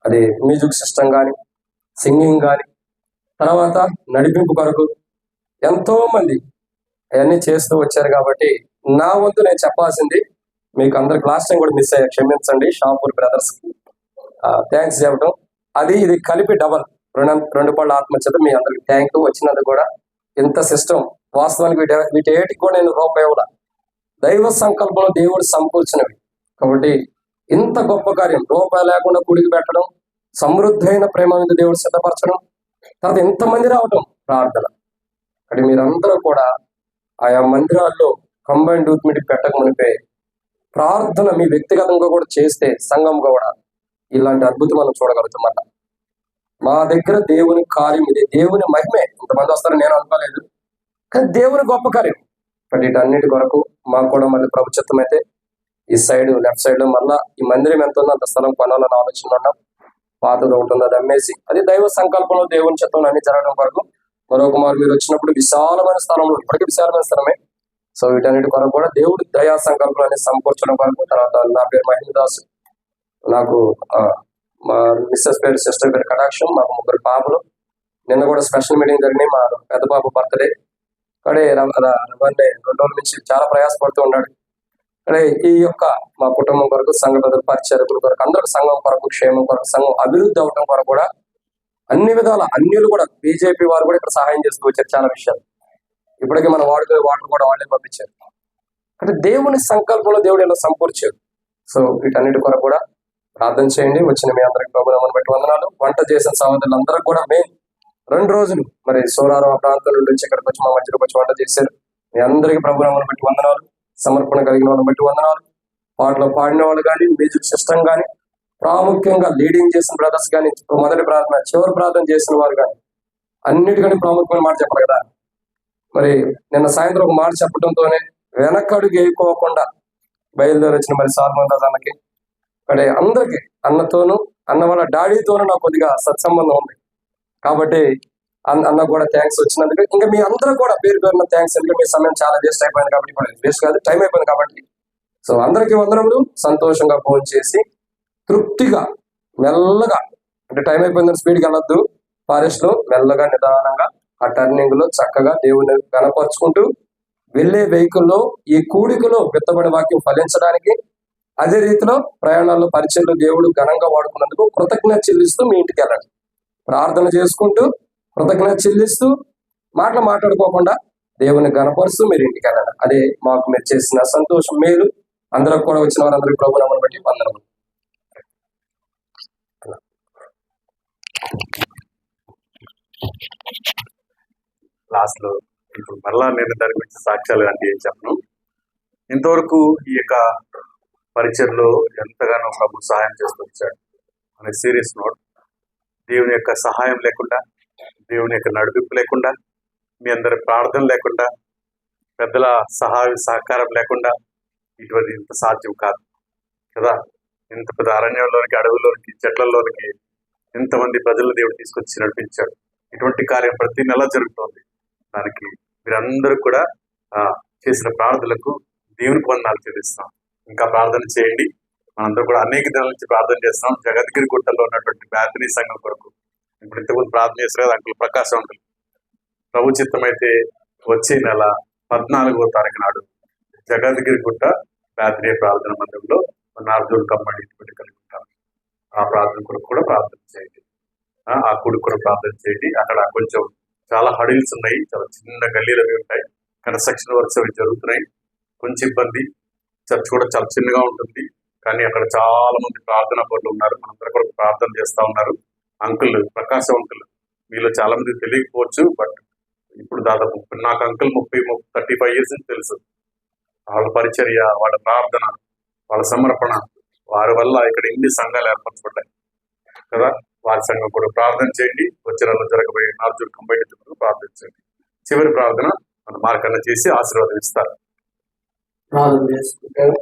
అది మ్యూజిక్ సిస్టమ్ కానీ, సింగింగ్ కానీ, తర్వాత నడిపింపు కొరకు ఎంతో మంది అవన్నీ చేస్తూ వచ్చారు. కాబట్టి నా వంతు నేను చెప్పాల్సింది, మీకు అందరికి లాస్ట్ టైం కూడా మిస్ అయ్యా, క్షమించండి. షాపూర్ బ్రదర్స్ థ్యాంక్స్ చెప్పడం, అది ఇది కలిపి డబల్ 2 పళ్ళ ఆత్మచేత మీ అందరికి థ్యాంక్ యూ. వచ్చినందుకు కూడా ఇంత సిస్టమ్, వాస్తవానికి వీటి ఏటికి కూడా నేను రూపాయి ఇవ్వాల, దైవ సంకల్పంలో దేవుడు సమకూర్చినవి. కాబట్టి ఇంత గొప్ప కార్యం, రూపాయి లేకుండా కుడికి పెట్టడం, సమృద్ధైన ప్రేమ మీద దేవుడు సిద్ధపరచడం, తర్వాత ఇంతమంది రావటం, ప్రార్థన. అక్కడ మీరందరూ కూడా ఆయా మందిరాల్లో కంబైన్డ్ యూత్ మీటింగ్ పెట్టక మునిపే ప్రార్థన మీ వ్యక్తిగతంగా కూడా చేస్తే సంఘంగా కూడా ఇలాంటి అద్భుతం మనం చూడగలుగుతాం. అన్నమాట మా దగ్గర దేవుని కార్యం ఇది, దేవుని మహిమే. ఇంతమంది వస్తారని నేను అనుకోలేదు, కానీ దేవుని గొప్ప కార్యం. బట్ వీటన్నిటి కొరకు మాకు కూడా మళ్ళీ ప్రభు చిత్తం అయితే ఈ సైడ్ లెఫ్ట్ సైడ్ లో మళ్ళా ఈ మందిరం ఎంత ఉందో అంత స్థలం కొనాలని ఆలోచన ఉన్నాం. పాతది ఒకటి ఉంది, అది అమ్మేసి, అది దైవ సంకల్పంలో దేవుని చిత్తంలో అన్ని జరగడం కొరకు మరొక మారు మీరు వచ్చినప్పుడు విశాలమైన స్థలంలో, ఇప్పటికీ విశాలమైన స్థలమే. సో వీటన్నిటి కొరకు కూడా దేవుడు దయా సంకల్పాన్ని సమకూర్చడం కొరకు. తర్వాత నా పేరు మహేంద్రదాస్, నాకు మా మిస్సెస్ పేరు సిస్టర్ పేరు కటాక్షం, మాకు 3 పాపలు. నిన్న కూడా స్పెషల్ మీటింగ్ జరిగినాయి. మా పెద్ద పాప బర్త్డే. అక్కడే రవాణా 2 రోజుల నుంచి చాలా ప్రయాసపడుతూ ఉన్నాడు. అక్కడే ఈ యొక్క మా కుటుంబం కొరకు, సంఘ పెద్దల పరిచర్యకుల కొరకు, అందరికి సంఘం కొరకు, క్షేమం కొరకు, సంఘం అభివృద్ధి అవడం కొరకు కూడా అన్ని విధాల అన్యులు కూడా, బీజేపీ వారు కూడా ఇక్కడ సహాయం చేస్తూ వచ్చారు చాలా విషయాలు. ఇప్పటికే మన వాటర్ కూడా వాళ్ళే పంపించారు. అంటే దేవుని సంకల్పంలో దేవుడు ఇలా సంపూర్చాడు. సో వీటన్నిటి కొరకు కూడా ప్రార్థన చేయండి. వచ్చిన మీ అందరికి ప్రభునామమును బట్టి వందనాలు. వంట చేసిన సహోదరులందరూ కూడా మెయిన్ 2 రోజులు మరి సోరారం ఆ ప్రాంతం నుండి వచ్చి ఇక్కడికి వచ్చి మా మధ్యలోకి వచ్చి వంట చేశారు. మీ అందరికీ ప్రభునామమును బట్టి వందనాలు. సమర్పణ కలిగిన వాళ్ళని బట్టి వందనాలు. పాటలు పాడిన వాళ్ళు కానీ, మ్యూజిక్ సిస్టమ్ కానీ, ప్రాముఖ్యంగా లీడింగ్ చేసిన బ్రదర్స్ కానీ, మొదటి ప్రార్థన చివరి ప్రార్థన చేసిన వారు కానీ, అన్నిటికంటే ప్రాముఖ్యమైన మాట చెప్పాలి కదా. మరి నిన్న సాయంత్రం ఒక మాట చెప్పడంతోనే వెనకడుగు వేయకోకుండా బయలుదేరి వచ్చిన మరి సాల్మన్ రాజు అన్నకి, అక్కడ అందరికి అన్నతోనూ, అన్న వాళ్ళ డాడీతోనూ నాకు కొద్దిగా సత్సంబంధం ఉంది కాబట్టి అన్న కూడా థ్యాంక్స్ వచ్చినందుకు. ఇంకా మీ అందరూ కూడా పేరు పేరున థ్యాంక్స్. ఎందుకంటే మీ సమయం చాలా వేస్ట్ అయిపోయింది కాబట్టి, ఇప్పుడు వేస్ట్ కాదు, టైం అయిపోయింది కాబట్టి. సో అందరికీ వందనములు. సంతోషంగా ఫోన్ చేసి తృప్తిగా మెల్లగా, అంటే టైం అయిపోయిందని స్పీడ్కి వెళ్ళొద్దు, ఫారెస్ట్ లో మెల్లగా నిదానంగా ఆ టర్నింగ్ లో చక్కగా దేవుని కనపరుచుకుంటూ వెళ్లే వెహికల్లో ఈ కూడికలో విత్తబడి వాక్యం ఫలించడానికి, అదే రీతిలో ప్రయాణాల్లో పరిచయలు దేవుడు ఘనంగా వాడుకున్నందుకు కృతజ్ఞత చెల్లిస్తూ మీ ఇంటికి వెళ్ళండి. ప్రార్థన చేసుకుంటూ కృతజ్ఞత చెల్లిస్తూ మాట్లాడుకోకుండా దేవుని గణపరుస్తూ మీరు ఇంటికి వెళ్ళండి. అదే మాకు మీరు చేసిన సంతోషం, మేలు. అందరికి కూడా వచ్చిన వారందరికీ ప్రభునామమును బట్టి వందనములు. లాస్ట్ లో ఇప్పుడు మరలా నేను దాని గురించి సాక్ష్యాలు అంటే ఏం చెప్పను. ఇంతవరకు ఈ యొక్క పరిచయలో ఎంతగానో ప్రభు సహాయం చేస్తూ వచ్చాడు అనే సీరియస్ నోట్. దేవుని యొక్క సహాయం లేకుండా, దేవుని యొక్క నడిపింపు లేకుండా, మీ అందరి ప్రార్థన లేకుండా, పెద్దల సహకారం లేకుండా ఇటువంటి ఇంత సాధ్యం కాదు కదా. ఇంత పెద్ద అరణ్యంలోనికి, అడవుల్లోనికి, చెట్లలోనికి ఎంతమంది ప్రజలు దేవుడు తీసుకొచ్చి నడిపించాడు. ఇటువంటి కార్యం ప్రతి నెల జరుగుతోంది. దానికి మీరందరూ కూడా చేసిన ప్రార్థనలకు దేవునికి వందనాలు చెల్లిస్తాం. ఇంకా ప్రార్థన చేయండి. మనందరూ కూడా అనేక దినాల నుంచి ప్రార్థన చేస్తున్నాం. జగద్గిరి గుట్టలో ఉన్నటువంటి బ్యాథనీ సంఘం కొరకు ఇప్పుడు ఇంతకుముందు ప్రార్థన చేస్తారు కదా అంకుల్, ప్రకాశం అంకుల్. ప్రభు చిత్తం అయితే వచ్చే నెల 14వ తారీఖు నాడు జగద్గిరి గుట్ట బ్యాథనీ ప్రార్థన మందిరంలో నార్జోన్ కమ్మడి కలిగి ఉంటాం. ఆ ప్రార్థన కొరకు కూడా ప్రార్థన చేయండి. ఆ కుడి కొరకు ప్రార్థన చేయండి. అక్కడ కొంచెం చాలా హడిల్స్ ఉన్నాయి, చాలా చిన్న గల్లీలు అవి ఉంటాయి, కన్స్ట్రక్షన్ వర్క్స్ అవి జరుగుతున్నాయి. కొంచెం ఇబ్బంది. చర్చ్ కూడా చాలా చిన్నగా ఉంటుంది, కానీ అక్కడ చాలా మంది ప్రార్థనా పరులు ఉన్నారు. మనందరి కొరకు ప్రార్థన చేస్తూ ఉన్నారు. అంకుల్ ప్రకాశం అంకుల్ మీలో చాలా మంది తెలియకపోవచ్చు, బట్ ఇప్పుడు దాదాపు నాకు అంకుల్ 35 years నుంచి తెలుసు. వాళ్ళ పరిచర్య, వాళ్ళ ప్రార్థన, వాళ్ళ సమర్పణ, వారి వల్ల ఇక్కడ ఎన్ని సంఘాలు ఏర్పరచబడ్డాయి కదా. వారి సంఘం కూడా ప్రార్థన చేయండి. వచ్చే నెలలో జరగబోయే నార్జూన్ కంబైన్ ప్రార్థన చేయండి. చివరి ప్రార్థన మన మార్కన్న చేసి ఆశీర్వాదం ఇస్తారు. ప్రార్థన చేసుకుంటారు.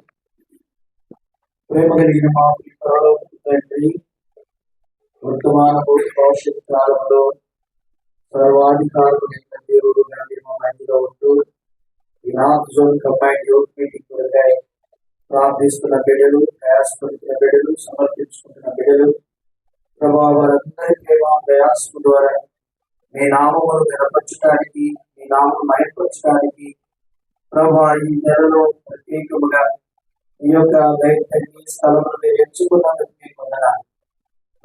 ప్రేమ కలిగిన మా పరలోకపు తండ్రి, వర్తమాన భవిష్యత్ కాలంలో సర్వాధికారులైన దేవుడు నండి మా మధ్యలో ఉంటూ ఈ north zone combined youth meeting కొరకై ప్రార్థిస్తున్న బిడ్డలు, ప్రయాసపడుతున్న బిడ్డలు, సమర్పించుకుంటున్న బిడ్డలు, ప్రభావ వారందరి ప్రేమ ప్రయాసం ద్వారా మీ నామమును గణపరచడానికి, మీ నామను మయపరచడానికి ప్రభా ఈ నెలలో ప్రత్యేకముగా ఈ యొక్క స్థలమును మీరు ఎంచుకున్నందుకు మీకు వందనాలు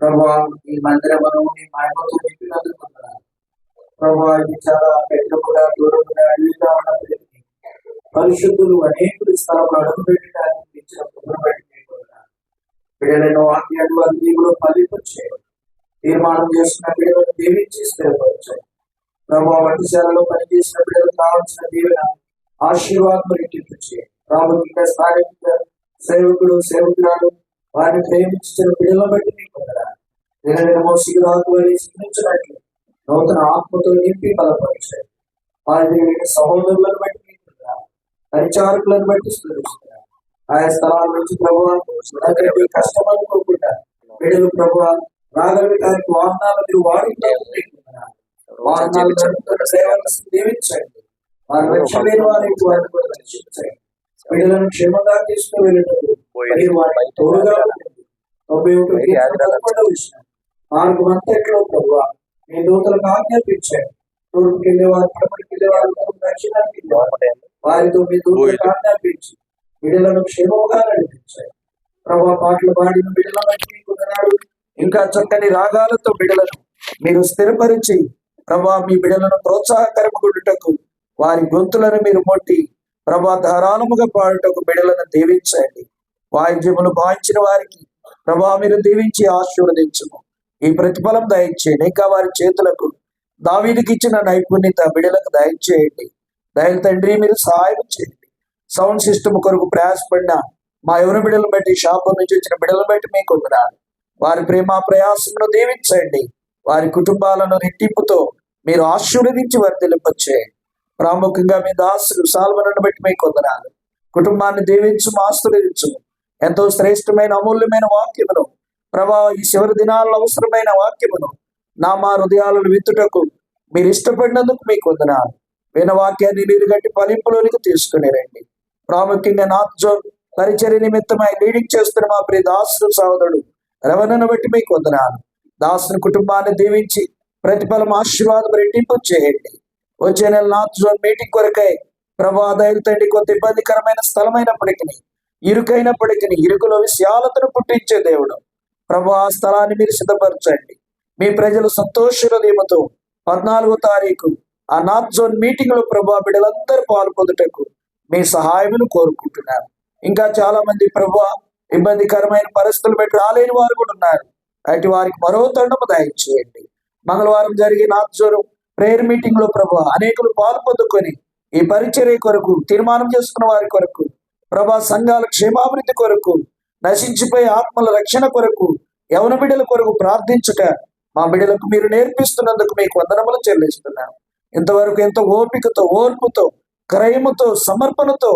ప్రభా. ఈ మందిరమును మీ మహిమతో నింపినందుకు వందనాలు ప్రభా. ఇది చాలా పెద్దముగా, దూరముగా, అడిగిగా ఉన్నప్పటికీ పరిశుద్ధులు అనేకులు స్థలంలో అడుగుపెట్టడానికి ఇచ్చిన పుణ్యం బట్టి మీకు వందనాలు. బిడ్డలైన వాక్యాలు అన్నిలో ఫలింపచేయండి. తీర్మానం చేస్తున్న బిడ్డలను దీవించి స్థిరపరచండి ప్రభా. వంటశాలలో పనిచేసిన బిడ్డలకు కావాల్సిన దీవెన ఆశీర్వాదం రెట్టింపు చేయండి. ప్రాముఖ్యంగా స్థానిక సేవకుడు, సేవకురాలు వారిని ప్రేమించిన బిడ్డలను బట్టి మీకు వందనాలు. దినదినమో శిఖరాకువని స్మరించినట్లు నూతన ఆత్మతో నింపి బలపరిచారు. వారి సహోదరులను బట్టి మీకు వందనాలు. పరిచారకులను బట్టి స్మరిస్తున్నారు. ఆయా స్థలాల నుంచి ప్రభుత్వం కష్టమనుకోకుండా బిడ్డలు ప్రభు రాగలిగడానికి వాహనాలు వాడుతారు. వాహనాలు జరుపుతున్న సేవలను దీవించండి. వారు రక్షలేని వారికి వారిని కూడా రక్షించండి. బిడ్డలను క్షేమంగా తీసుకుని వెళ్ళినప్పుడు మీరు వారికి తోడుగా ఉండండి. 91 మార్గం అంతట్లో ప్రభువా మీ దూతలకు ఆజ్ఞాపించండి. తూర్పుకి వెళ్ళేవారు, పడమటికి వెళ్ళేవారు, దక్షిణానికి వెళ్ళేవారు, వారితో మీ దూతలకు ఆజ్ఞాపించి బిడ్డలను క్షేమంగా నడిపించండి. ప్రభా పాటలు పాడిన బిడ్డల బట్టి మీకు వందనాలు. ఇంకా చక్కని రాగాలతో బిడ్డలను మీరు స్థిరపరిచి ప్రభా మీ బిడ్డలను ప్రోత్సాహకరముగుటకు వారి గొంతులను మీరు మొట్టి ప్రభా ధారాళముగా పాడుటకు బిడ్డలను దీవించండి. వాయిద్యములు భావించిన వారికి ప్రభా మీరు దీవించి ఆశీర్వదించుము. ఈ ప్రతిఫలం దయచేయండి. ఇంకా వారి చేతులకు దావీదుకి ఇచ్చిన నైపుణ్యత బిడ్డలకు దయచేయండి. దయల తండ్రి మీరు సహాయం చేయండి. సౌండ్ సిస్టమ్ కొరకు ప్రయాసపడిన మా ఎవరి బిడ్డలను బట్టి, షాపు నుంచి వచ్చిన బిడ్డలను బట్టి మీకు వందనాలు. వారి ప్రేమ ప్రయాసమును దీవించండి. వారి కుటుంబాలను రెట్టింపుతో మీరు ఆశీర్వదించి వర్ధిల్లింపచేయండి. ప్రాముఖ్యంగా మీ దాసులు సాల్మను బట్టి మీకు వందనాలు. కుటుంబాన్ని దీవించు, ఆశీర్వదించు. ఎంతో శ్రేష్టమైన అమూల్యమైన వాక్యమును ప్రభా ఈ చివరి దినాల్లో అవసరమైన వాక్యమును మా హృదయాలను విత్తుటకు మీరు ఇష్టపడినందుకు మీకు వందనాలు. విన వాక్యాన్ని నీరు గట్టి ఫలింపులోనికి తీసుకుని రండి. ప్రాముఖ్యంగా నార్త్ జోన్ పరిచర్య నిమిత్తమై లీడింగ్ చేస్తున్న మా ప్రియ దాసుడు సహోదరుడు రవణను బట్టి మీకు వందనాలు. దాసుని కుటుంబాన్ని దీవించి ప్రతిఫలం ఆశీర్వాదం రెట్టింపు చేయండి. వచ్చే నెల నార్త్ జోన్ మీటింగ్ కొరకై ప్రభా దయలు తండ్రి కొంత ఇబ్బందికరమైన స్థలమైనప్పటికీ, ఇరుకైనప్పటికీ ఇరుకులో విశాలతను పుట్టించే దేవుడు ప్రభా ఆ స్థలాన్ని మీరు సిద్ధపరచండి. మీ ప్రజలు సంతోష హృదయముతో 14వ తారీఖు ఆ నార్త్ జోన్ మీటింగ్ లో ప్రభా బిడ్డలందరూ పాల్పొందుటకు మీ సహాయమును కోరుకుంటున్నారు. ఇంకా చాలా మంది ప్రభా ఇబ్బందికరమైన పరిస్థితులు పెట్టి రాలేని వారు కూడా ఉన్నారు. అటు వారికి మరో తండము దయచేయండి. మంగళవారం జరిగే నార్త్ జోన్ ప్రేయర్ మీటింగ్ లో ప్రభా అనేకులు పాల్పొందుకొని ఈ పరిచర్య కొరకు తీర్మానం చేసుకున్న వారి కొరకు ప్రభా సంఘాల క్షేమాభివృద్ధి కొరకు, నశించిపోయే ఆత్మల రక్షణ కొరకు, యవన బిడ్డల కొరకు ప్రార్థించుట మా బిడ్డలకు మీరు నేర్పిస్తున్నందుకు మీకు వందనములు చెల్లిస్తున్నాను. ఇంతవరకు ఎంతో ఓపికతో, ఓర్పుతో, క్రయముతో, సమర్పణతో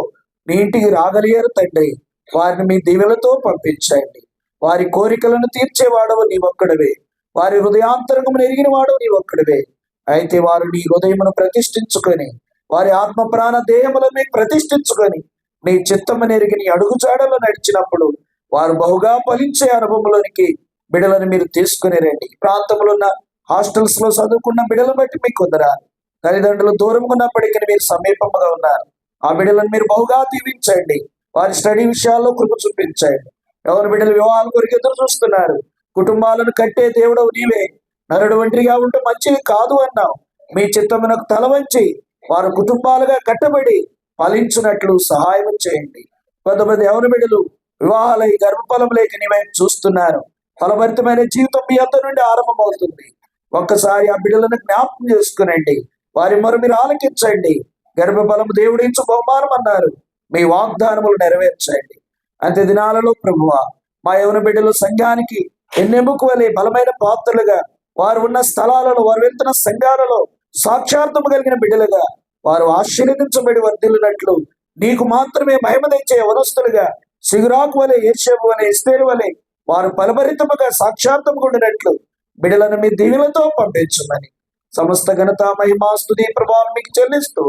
మీ ఇంటికి రాగలిగారు తండ్రి. వారిని మీ దీవెలతో పంపించండి. వారి కోరికలను తీర్చేవాడవు నీ ఒక్కడివే. వారి హృదయాంతరంగమును ఎరిగిన వాడవు నీ ఒక్కడివే. అయితే వారు నీ హృదయమును ప్రతిష్ఠించుకొని, వారి ఆత్మ ప్రాణ దేహములను ప్రతిష్ఠించుకొని నీ చిత్తమును ఎరిగి నీ అడుగుజాడలో నడిచినప్పుడు వారు బహుగా ఫలించే అనుభవంలోనికి బిడ్డలను మీరు తీసుకుని రండి. ప్రాంతంలో ఉన్న హాస్టల్స్ లో చదువుకున్న బిడ్డలను బట్టి మీకు వందనాలు. తల్లిదండ్రులు దూరంగా ఉన్నప్పటికీ మీరు సమీపంగా ఉన్నారు. ఆ బిడ్డలను మీరు బహుగా దీవించండి. వారి స్టడీ విషయాల్లో కృప చూపించండి. ఎవరి బిడ్డలు వివాహాల కొరకు ఎదురు చూస్తున్నారు. కుటుంబాలను కట్టే దేవుడవు నీవే. నరుడు ఒంటరిగా ఉంటే మంచిది కాదు అన్నావు. మీ చిత్తమునకు తల వంచి వారు కుటుంబాలుగా కట్టబడి ఫలించినట్లు సహాయం చేయండి. కొంతమంది ఎవరి బిడ్డలు వివాహాలై గర్భఫలం లేక నీవే చూస్తున్నారు. ఫలభరితమైన జీవితం మీ అంత నుండి ఆరంభమవుతుంది. ఒక్కసారి ఆ బిడ్డలను జ్ఞాపకం చేసుకునండి. వారి మొర మీరు ఆలకించండి. గర్భఫలము దేవుడించు బహుమానం అన్నారు. మీ వాగ్దానములు నెరవేర్చండి. అంత్య దినాలలో ప్రభువా మా యవన బిడ్డలు సంఘానికి ఎన్నెముక వలె బలమైన పాత్రలుగా, వారు ఉన్న స్థలాలలో, వారు వెళ్తున్న సంఘాలలో సాక్షార్థము కలిగిన బిడ్డలుగా వారు ఆశీర్వదించబడి వర్ధిల్లినట్లు నీకు మాత్రమే మహిమ తెచ్చే యవనస్తులుగా సిగురాకు వలె, యేషేబు వలె, ఎస్తేరు వలె వారు ఫలభరితముగా సాక్షార్థం కూడినట్లు బిడ్డలను మీ దీవులతో పంపించమని సమస్త ఘనత, మహిమ, స్తుతి, ప్రభావం మీకు చెల్లిస్తూ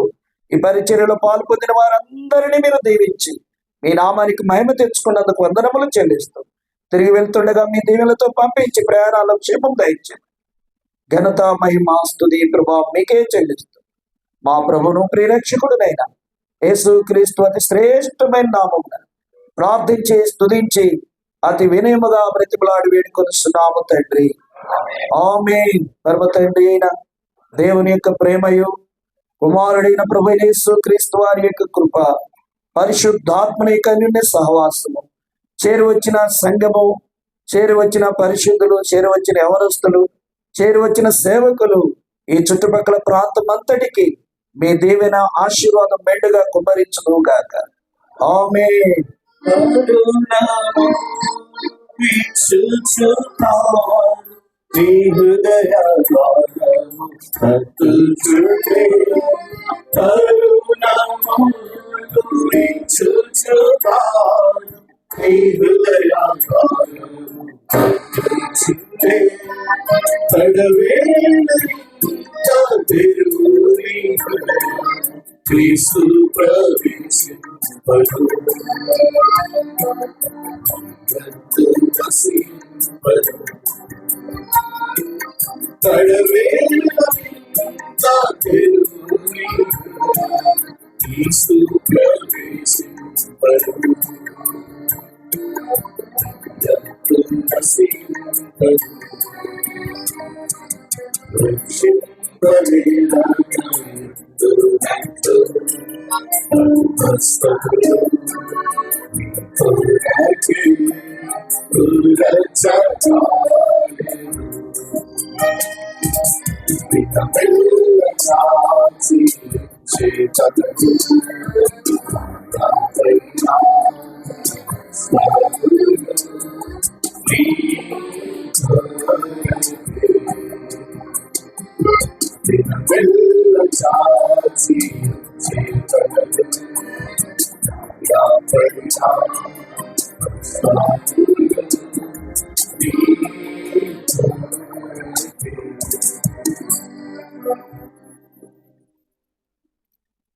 ఈ పరిచర్యలో పాల్పొందిన వారందరినీ మీరు దీవించి మీ నామానికి మహిమ తెచ్చుకున్నందుకు వందనములు చెల్లిస్తూ తిరిగి వెళ్తుండగా మీ దీవులతో పంపించి ప్రయాణాల్లో క్షేమం దయచేయండి. ఘనత, మహిమ, స్తుతి, ప్రభావం మీకే చెల్లిస్తూ మా ప్రభువును ప్రియరక్షకుడునైన యేసు క్రీస్తు అతి శ్రేష్టమైన నామమున ప్రార్థించి స్తుతించి అతి వినయముగా బ్రతిమలాడి వేడుకొనిస్తున్నాము తండ్రి. ఆమేన్. పరమ తండ్రి అయిన దేవుని యొక్క ప్రేమయు, కుమారుడైన ప్రభు యేసు క్రీస్తు వారి యొక్క కృప, పరిశుద్ధాత్మని యొక్క అన్యోన్య సహవాసము, చేరువచ్చిన సంఘము, చేరువచ్చిన పరిశుద్ధులు, చేరువచ్చిన యవనస్తులు, చేరువచ్చిన సేవకులు, ఈ చుట్టుపక్కల ప్రాంతం అంతటికి మీ దీవెన ఆశీర్వాదం మెండుగా కుమ్మరించును గాక. ఆమేన్. తడవే క్రీస్తు ప్రవేశింపడు నశింపడు క్రీస్తు ప్రవేశింపడు నశింపడు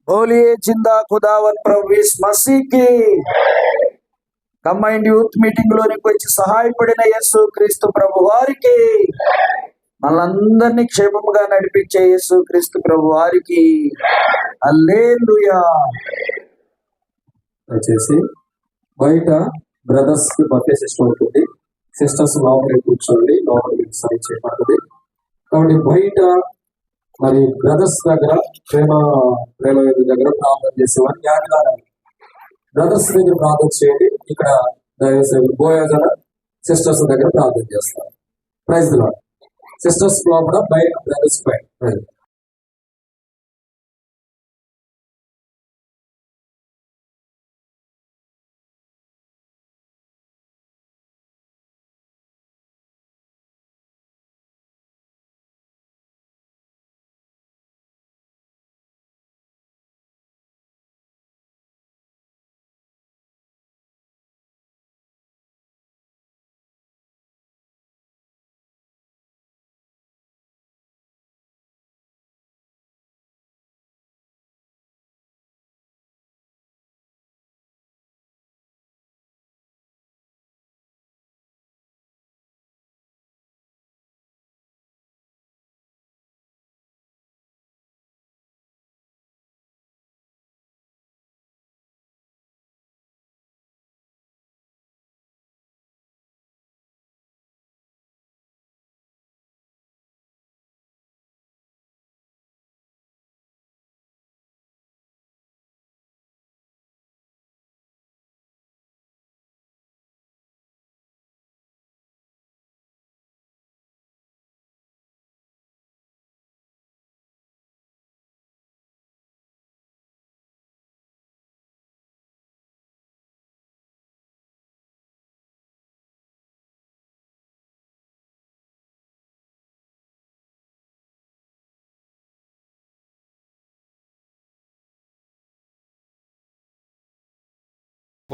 बोलिए जिंदा खुदावन प्रभु यीशु मसीह की కంబైన్డ్ యూత్ మీటింగ్ లోనికి వచ్చి సహాయపడిన యేసు క్రీస్తు ప్రభు వారికి, మనందరినీ క్షేమముగా నడిపించే యేసు క్రీస్తు ప్రభు వారికి హల్లెలూయా. వచ్చేసి బయట బ్రదర్స్ కి బఫే సిస్టమ్ ఉంటుంది, సిస్టర్స్ లోపలికి కూర్చోండి, లోపలికి సైన్ చేయబడుతుంది. కాబట్టి బయట మరి బ్రదర్స్ దగ్గర ప్రేమ దగ్గర ప్రార్థన చేసేవారు జ్ఞానాలు బ్రదర్స్ దగ్గర ప్రార్థన చేయండి. ఇక్కడ దైవసేవకులు బోయాజన సిస్టర్స్ దగ్గర ప్రార్థన చేస్తారు. Praise lord. సిస్టర్స్ లోపల బయట బ్రదర్స్ పైన ప్రైజ్.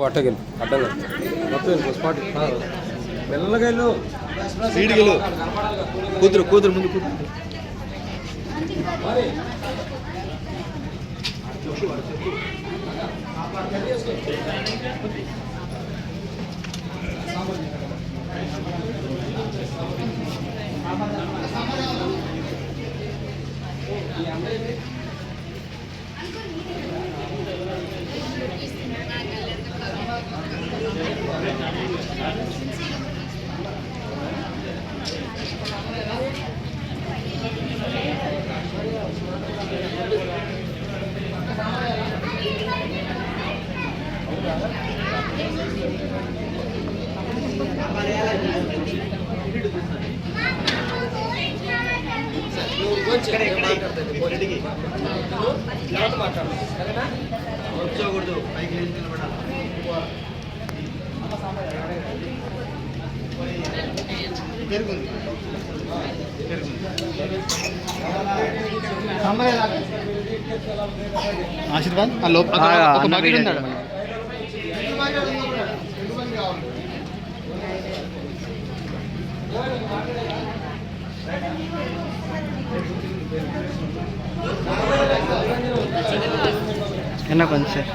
అట్టగెళ్ళు అడ్డంగా మొత్తం స్పాట్ మెల్లగా సీడిగలు కూతురు ముందు కూతురు. ఆశీర్వాద్ ఒక బకెట్ ఉన్నాడు. అన్న కొంచెం సార్.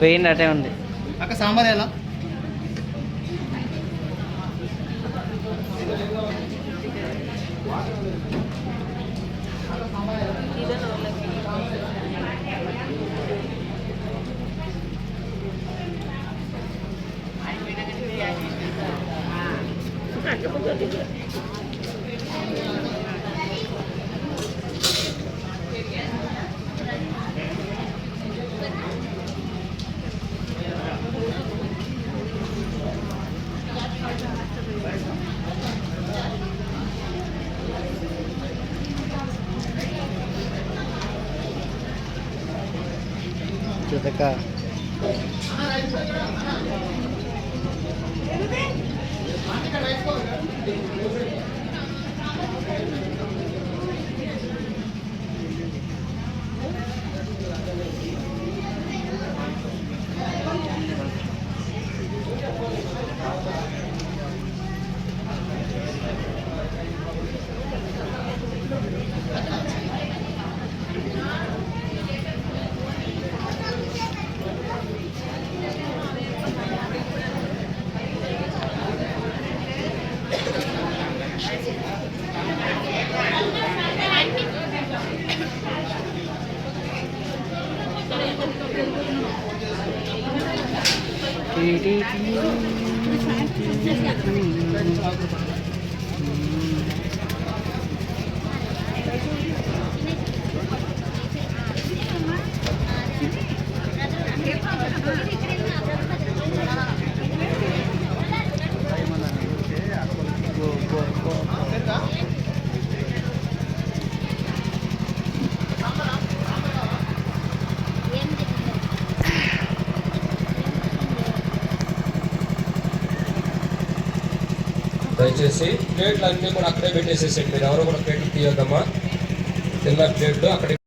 పోయింది అటే ఉంది. అక్క సాంబార్ ఎలా? చూడక దయచేసి ప్లేట్లు అన్నీ కూడా అక్కడే పెట్టేసేసేయండి. మీరు ఎవరు కూడా ప్లేట్లు తీయొద్దమ్మా. తిన్న ప్లేట్లు అక్కడే